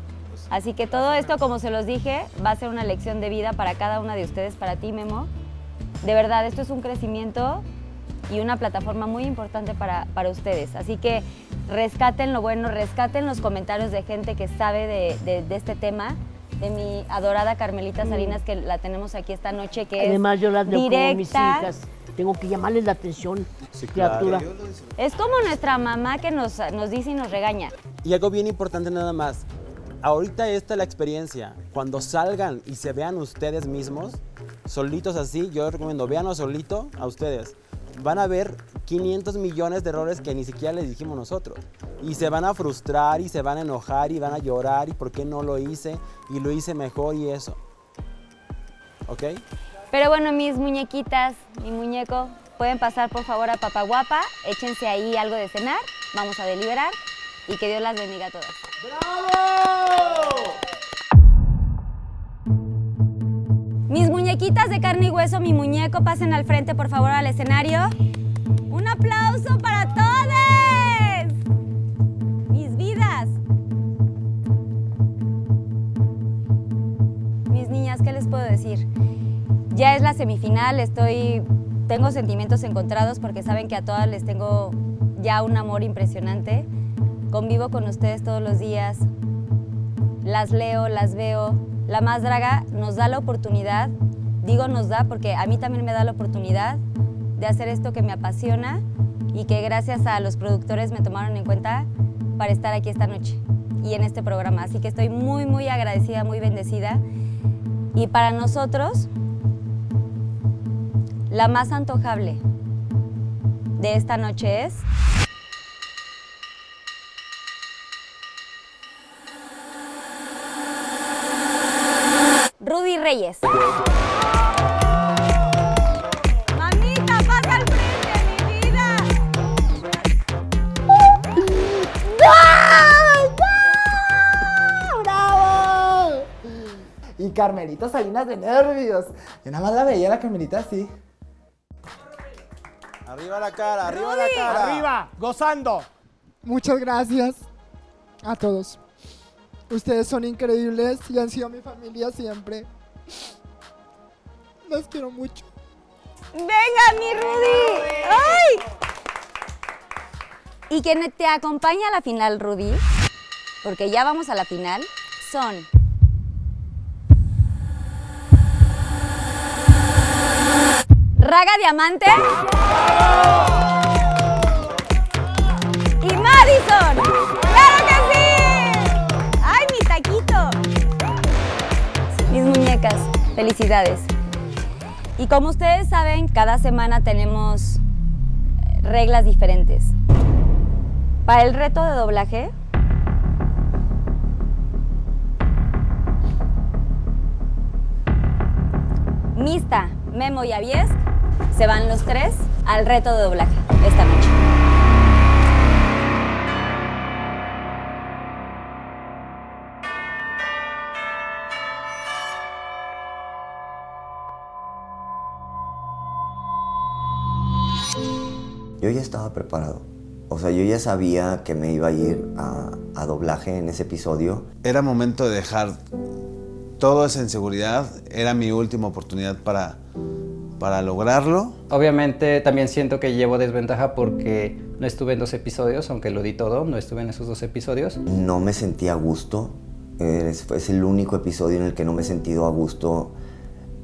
Así que todo esto, como se los dije, va a ser una lección de vida para cada una de ustedes, para ti, Memo. De verdad, esto es un crecimiento y una plataforma muy importante para ustedes. Así que rescaten lo bueno, rescaten los comentarios de gente que sabe de este tema, de mi adorada Carmelita Salinas, que la tenemos aquí esta noche, que además yo las veo como mis directa. hijas. Tengo que llamarles la atención, Sí, criatura. claro. Es como nuestra mamá que nos dice y nos regaña. Y algo bien importante nada más, ahorita esta es la experiencia. Cuando salgan y se vean ustedes mismos, solitos así, yo recomiendo, véanlo solito a ustedes. Van a ver 500 millones de errores que ni siquiera les dijimos nosotros. Y se van a frustrar y se van a enojar y van a llorar y por qué no lo hice y lo hice mejor y eso. ¿Ok? Pero bueno, mis muñequitas, mi muñeco, pueden pasar por favor a Papá Guapa, échense ahí algo de cenar, vamos a deliberar y que Dios las bendiga a todas. ¡Bravo! Mis muñequitas de carne y hueso, mi muñeco, pasen al frente por favor al escenario. ¡Un aplauso para todos! Mis vidas. Mis niñas, ¿qué les puedo decir? Ya es la semifinal, tengo sentimientos encontrados porque saben que a todas les tengo ya un amor impresionante. Convivo con ustedes todos los días, las leo, las veo. La Más Draga nos da la oportunidad, digo nos da porque a mí también me da la oportunidad de hacer esto que me apasiona y que gracias a los productores me tomaron en cuenta para estar aquí esta noche y en este programa. Así que estoy muy, muy agradecida, muy bendecida. Y para nosotros, la más antojable de esta noche es... Rudy Reyes. Mamita, pasa al frente, mi vida. ¡Bravo! Y Carmelita Salinas de nervios. Yo nada más la veía la Carmelita así. Arriba la cara, arriba la cara. Arriba, gozando. Muchas gracias a todos. Ustedes son increíbles y han sido mi familia siempre. Los quiero mucho. ¡Venga, mi Rudy! ¡Ay! Y quien te acompaña a la final, Rudy, porque ya vamos a la final, son... Raga Diamante y Madison. ¡Claro que sí! ¡Ay, mi taquito! Mis muñecas, felicidades. Y como ustedes saben, cada semana tenemos reglas diferentes. Para el reto de doblaje, Mista, Memo y Avies se van los tres al reto de doblaje esta noche. Yo ya estaba preparado. O sea, yo ya sabía que me iba a ir a doblaje en ese episodio. Era momento de dejar todo esa inseguridad. Era mi última oportunidad para lograrlo. Obviamente también siento que llevo desventaja porque no estuve en 2 episodios, aunque lo di todo, no estuve en esos 2 episodios. No me sentí a gusto. Es el único episodio en el que no me he sentido a gusto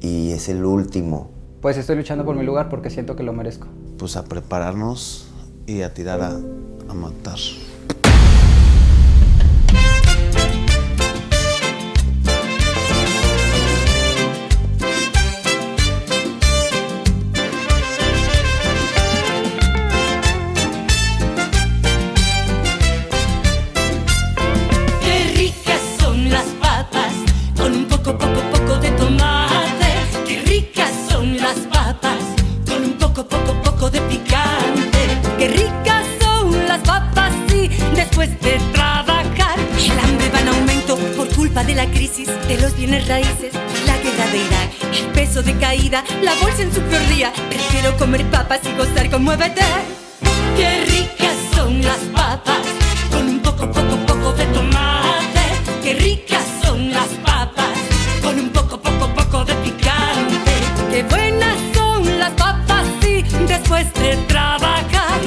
y es el último. Pues estoy luchando por mi lugar porque siento que lo merezco. Pues a prepararnos y a tirar a matar. Qué ricas son las papas con un poco de tomate. Qué ricas son las papas con un poco de picante. Qué ricas son las papas, sí, después de trabajar. El hambre va en aumento por culpa de la crisis, de los bienes raíces, la guerra de Irak, el peso de caída, la bolsa en su peor día. Prefiero comer papas y gozar con Muévete. Qué ricas son las papas con un poco de tomate. Qué ricas son las papas con un poco de picante. Qué buenas son las papas, sí, después de trabajar.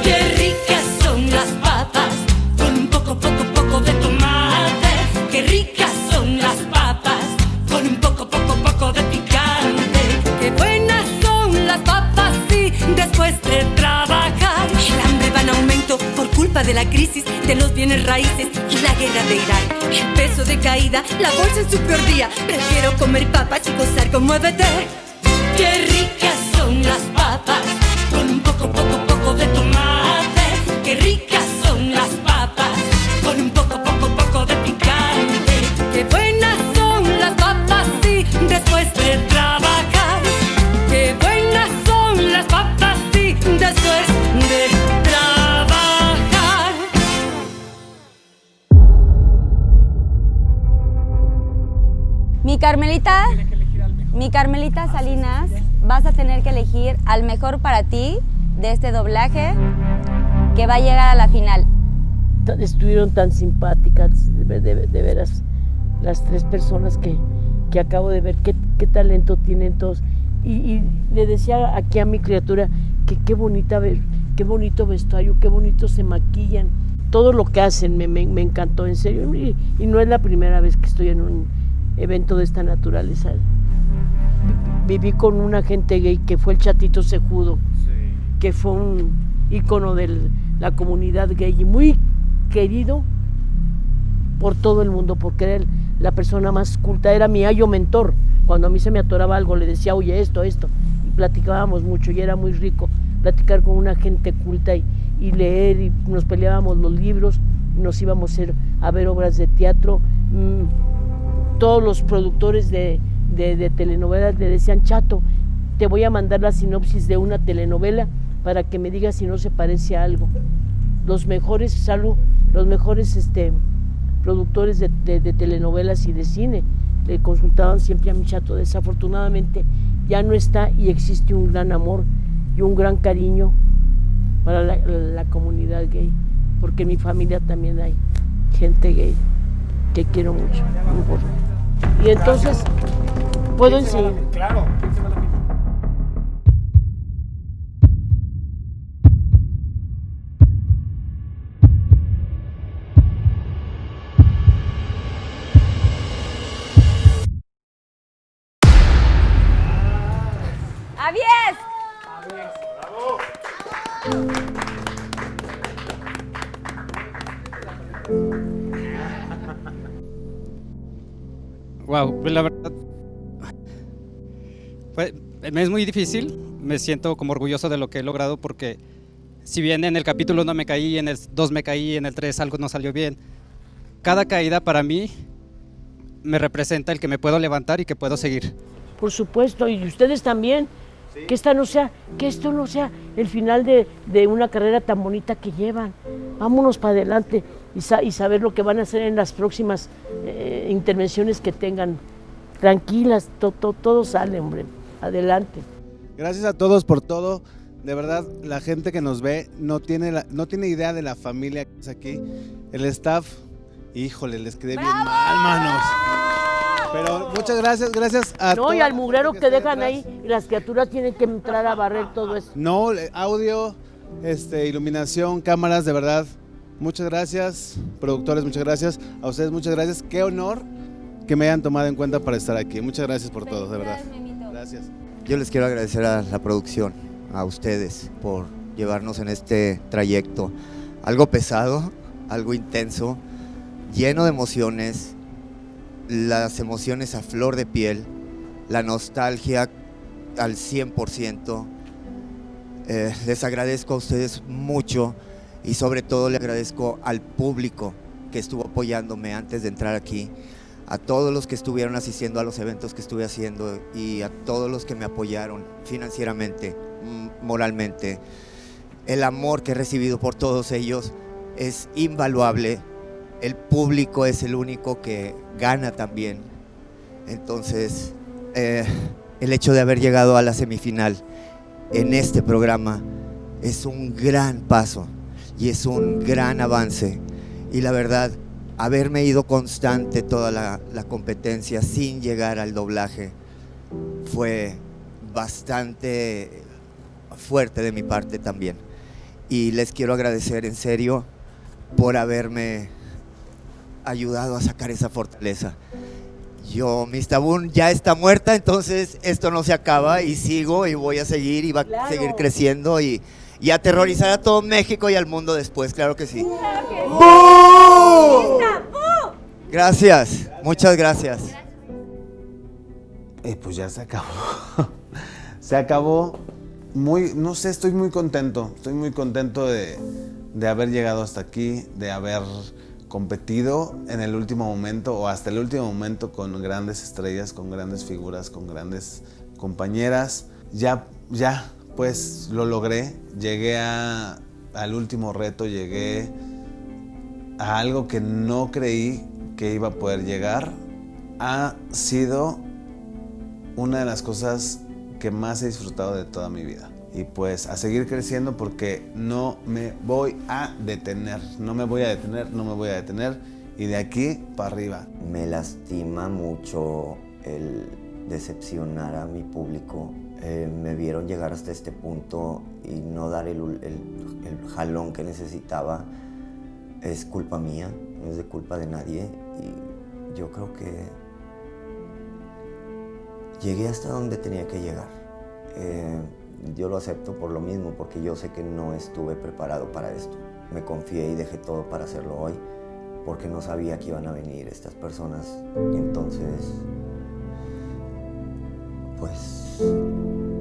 Qué ricas son las papas con un poco de tomate. de la crisis, de los bienes raíces y la guerra de Irán. El peso de caída, la bolsa en su peor día. Prefiero comer papas y gozar con muévete. Qué ricas son las papas, con un poco de tomate. Qué ricas son las papas, con un poco de picante. Qué buenas son las papas, sí, después de trabajar. Qué buenas son las papas, sí, después de trabajar. Mi Carmelita Salinas, vas a tener que elegir al mejor para ti de este doblaje que va a llegar a la final. Estuvieron tan simpáticas, de veras, las tres personas que acabo de ver, qué talento tienen todos. Y le decía aquí a mi criatura que qué bonito vestuario, qué bonito se maquillan. Todo lo que hacen me encantó, en serio. Y no es la primera vez que estoy en un evento de esta naturaleza. Viví con un agente gay que fue el Chatito Cejudo, que fue un ícono de la comunidad gay y muy querido por todo el mundo, porque era la persona más culta, era mi ayo mentor. Cuando a mí se me atoraba algo, le decía, oye, esto, y platicábamos mucho, y era muy rico platicar con una gente culta y leer, y nos peleábamos los libros, y nos íbamos a ver obras de teatro. Todos los productores de telenovelas le decían, Chato, te voy a mandar la sinopsis de una telenovela para que me digas si no se parece a algo. Los mejores productores de telenovelas y de cine le consultaban siempre a mi Chato. Desafortunadamente ya no está, y existe un gran amor y un gran cariño para la comunidad gay, porque en mi familia también hay gente gay que quiero mucho. Y entonces puedo enseñar. Claro. ¡Avies! Wow, pues la verdad, pues, me es muy difícil. Me siento como orgulloso de lo que he logrado, porque si bien en el capítulo 1 me caí, en el 2 me caí, en el 3 algo no salió bien, cada caída para mí me representa el que me puedo levantar y que puedo seguir. Por supuesto, y ustedes también. Sí. Que esto no sea el final de una carrera tan bonita que llevan. Vámonos para adelante y saber lo que van a hacer en las próximas intervenciones que tengan. Tranquilas, todo sale, hombre. Adelante. Gracias a todos por todo. De verdad, la gente que nos ve no tiene idea de la familia que es aquí. El staff, híjole, les quedé bien mal, manos. Pero muchas gracias a todos. No, y al mugrero que dejan ahí, y las criaturas tienen que entrar a barrer todo eso. No, audio, iluminación, cámaras, de verdad. Muchas gracias, productores, muchas gracias. A ustedes, muchas gracias. Qué honor que me hayan tomado en cuenta para estar aquí. Muchas gracias por todo, de verdad. Gracias. Yo les quiero agradecer a la producción, a ustedes, por llevarnos en este trayecto. Algo pesado, algo intenso, lleno de emociones. Las emociones a flor de piel, la nostalgia al 100%. Les agradezco a ustedes mucho, y sobre todo le agradezco al público que estuvo apoyándome antes de entrar aquí, a todos los que estuvieron asistiendo a los eventos que estuve haciendo, y a todos los que me apoyaron financieramente, moralmente. El amor que he recibido por todos ellos es invaluable. El público es el único que gana también. Entonces, el hecho de haber llegado a la semifinal en este programa es un gran paso y es un gran avance. Y la verdad, haberme ido constante toda la competencia sin llegar al doblaje fue bastante fuerte de mi parte también. Y les quiero agradecer en serio por haberme ayudado a sacar esa fortaleza. Miss Tabún ya está muerta, entonces esto no se acaba, y sigo y voy a seguir, y va a seguir creciendo, y y aterrorizar a todo México y al mundo después, claro que sí. ¡Bú! Gracias, muchas gracias. Pues ya se acabó. Se acabó. No sé, estoy muy contento. Estoy muy contento de haber llegado hasta aquí, de haber competido en el último momento o hasta el último momento con grandes estrellas, con grandes figuras, con grandes compañeras. Ya, pues lo logré. Llegué al último reto, llegué a algo que no creí que iba a poder llegar. Ha sido una de las cosas que más he disfrutado de toda mi vida. Y pues a seguir creciendo porque no me voy a detener. No me voy a detener. Y de aquí para arriba. Me lastima mucho el decepcionar a mi público. Me vieron llegar hasta este punto y no dar el jalón que necesitaba. Es culpa mía, no es de culpa de nadie. Y yo creo que llegué hasta donde tenía que llegar. Yo lo acepto por lo mismo, porque yo sé que no estuve preparado para esto. Me confié y dejé todo para hacerlo hoy, porque no sabía que iban a venir estas personas. Entonces, pues,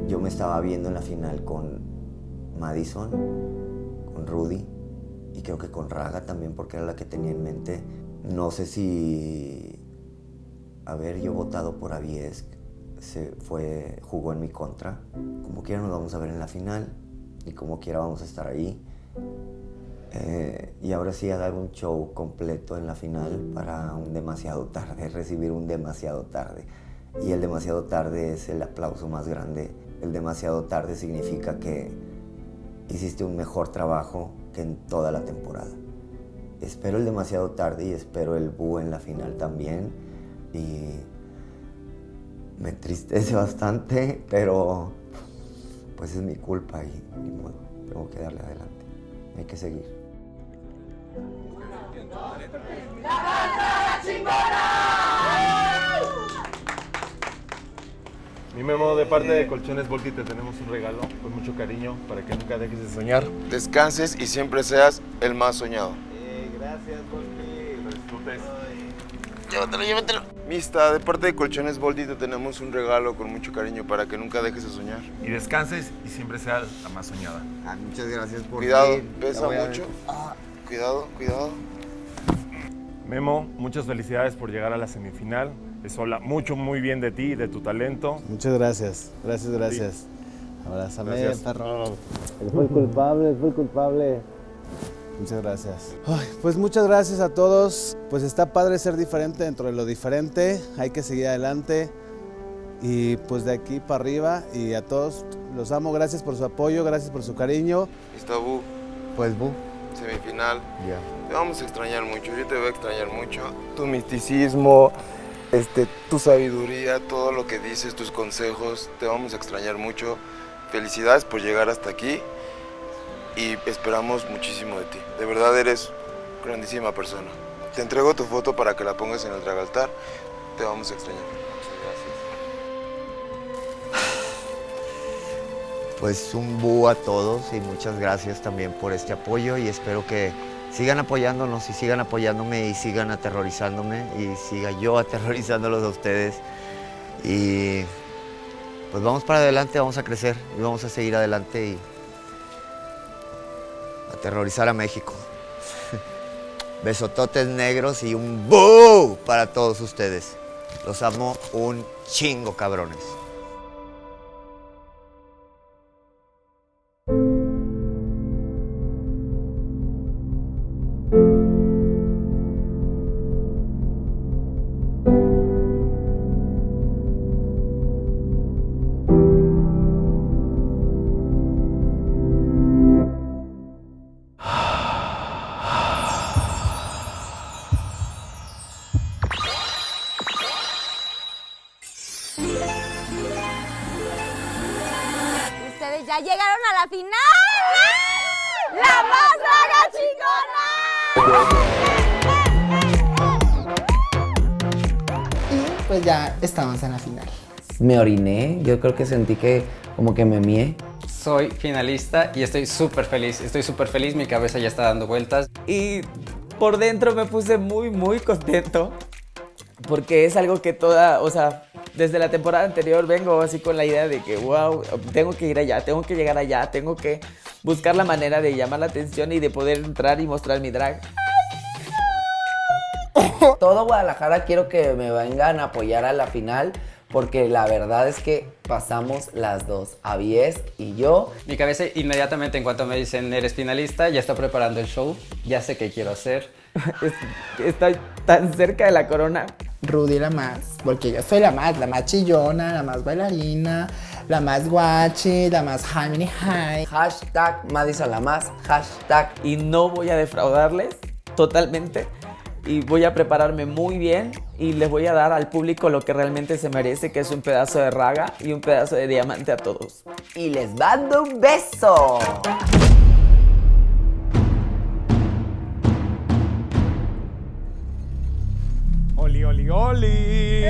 yo me estaba viendo en la final con Madison, con Rudy, y creo que con Raga también, porque era la que tenía en mente. No sé si haber yo votado por Avies jugó en mi contra. Como quiera nos vamos a ver en la final y como quiera vamos a estar ahí. Y ahora sí a dar un show completo en la final para un demasiado tarde, recibir un demasiado tarde. Y el demasiado tarde es el aplauso más grande. El demasiado tarde significa que hiciste un mejor trabajo que en toda la temporada. Espero el demasiado tarde y espero el bú en la final también. Y me entristece bastante, pero pues es mi culpa y ni modo, tengo que darle adelante, hay que seguir. Mi Memo, de parte de Colchones Volti te tenemos un regalo con mucho cariño para que nunca dejes de soñar. Descanses y siempre seas el más soñado. Gracias, Volti. Disfrutes. Llévatelo. Mista, de parte de Colchones Volti te tenemos un regalo con mucho cariño para que nunca dejes de soñar. Y descanses y siempre seas la más soñada. Muchas gracias por Cuidado, venir. pesa mucho. Cuidado. Memo, muchas felicidades por llegar a la semifinal. Eso habla muy bien de ti y de tu talento. Muchas gracias. Gracias. Abrázame, Gracias. perro. Él fue el culpable. Muchas gracias. Pues muchas gracias a todos. Pues está padre ser diferente dentro de lo diferente. Hay que seguir adelante. Y pues de aquí para arriba. Y a todos los amo. Gracias por su apoyo. Gracias por su cariño. Está Bu. Pues Bu. Semifinal. Ya. Te vamos a extrañar mucho. Yo te voy a extrañar mucho. Tu misticismo, tu sabiduría, todo lo que dices, tus consejos. Te vamos a extrañar mucho. Felicidades por llegar hasta aquí. Y esperamos muchísimo de ti. De verdad eres grandísima persona. Te entrego tu foto para que la pongas en el Dragaltar. Te vamos a extrañar. Pues un bu a todos y muchas gracias también por este apoyo y espero que sigan apoyándonos y sigan apoyándome y sigan aterrorizándome y siga yo aterrorizándolos a ustedes. Y pues vamos para adelante, vamos a crecer y vamos a seguir adelante y aterrorizar a México. Besototes negros y un ¡bú! Para todos ustedes. Los amo un chingo, cabrones. Ustedes ya llegaron a la final. ¡La más draga chingona! Y pues ya estamos en la final. Me oriné, yo creo que sentí que como que me mié. soy finalista y estoy súper feliz, mi cabeza ya está dando vueltas. Y por dentro me puse muy contento porque es algo que desde la temporada anterior vengo así con la idea de que, wow, tengo que ir allá, tengo que llegar allá, tengo que buscar la manera de llamar la atención y de poder entrar y mostrar mi drag. Todo Guadalajara quiero que me vengan a apoyar a la final, porque la verdad es que pasamos las dos, Avies y yo. Mi cabeza inmediatamente, en cuanto me dicen eres finalista, ya está preparando el show, ya sé qué quiero hacer. Estoy tan cerca de la corona. Rudy la más, porque yo soy la más chillona, la más bailarina, la más guachi, la más high. Hashtag Madison la más, hashtag. Y no voy a defraudarles totalmente. Y voy a prepararme muy bien y les voy a dar al público lo que realmente se merece, que es un pedazo de raga y un pedazo de diamante a todos. Y les mando un beso. ¡Oli, oli, oli!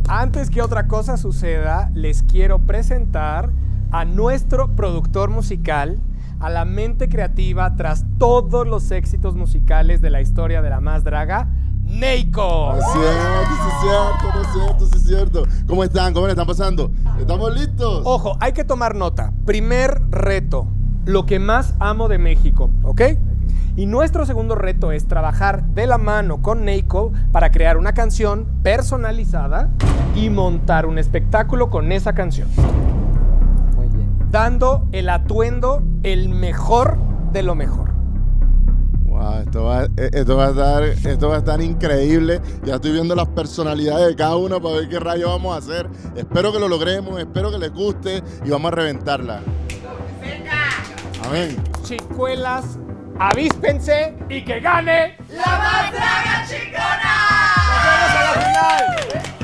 Antes que otra cosa suceda, les quiero presentar a nuestro productor musical, a la mente creativa tras todos los éxitos musicales de la historia de La Más Draga, Neiko. Es cierto. ¿Cómo están? ¿Cómo le están pasando? ¿Estamos listos? Ojo, hay que tomar nota. Primer reto, lo que más amo de México, ¿ok? Y nuestro segundo reto es trabajar de la mano con Neiko para crear una canción personalizada y montar un espectáculo con esa canción. Dando el atuendo el mejor de lo mejor. Wow, esto va a estar increíble. Ya estoy viendo las personalidades de cada uno para ver qué rayos vamos a hacer. Espero que lo logremos, espero que les guste y vamos a reventarla. Amén. Chicuelas, avíspense y que gane La Más Draga Chingona. ¡Nos vemos a la final!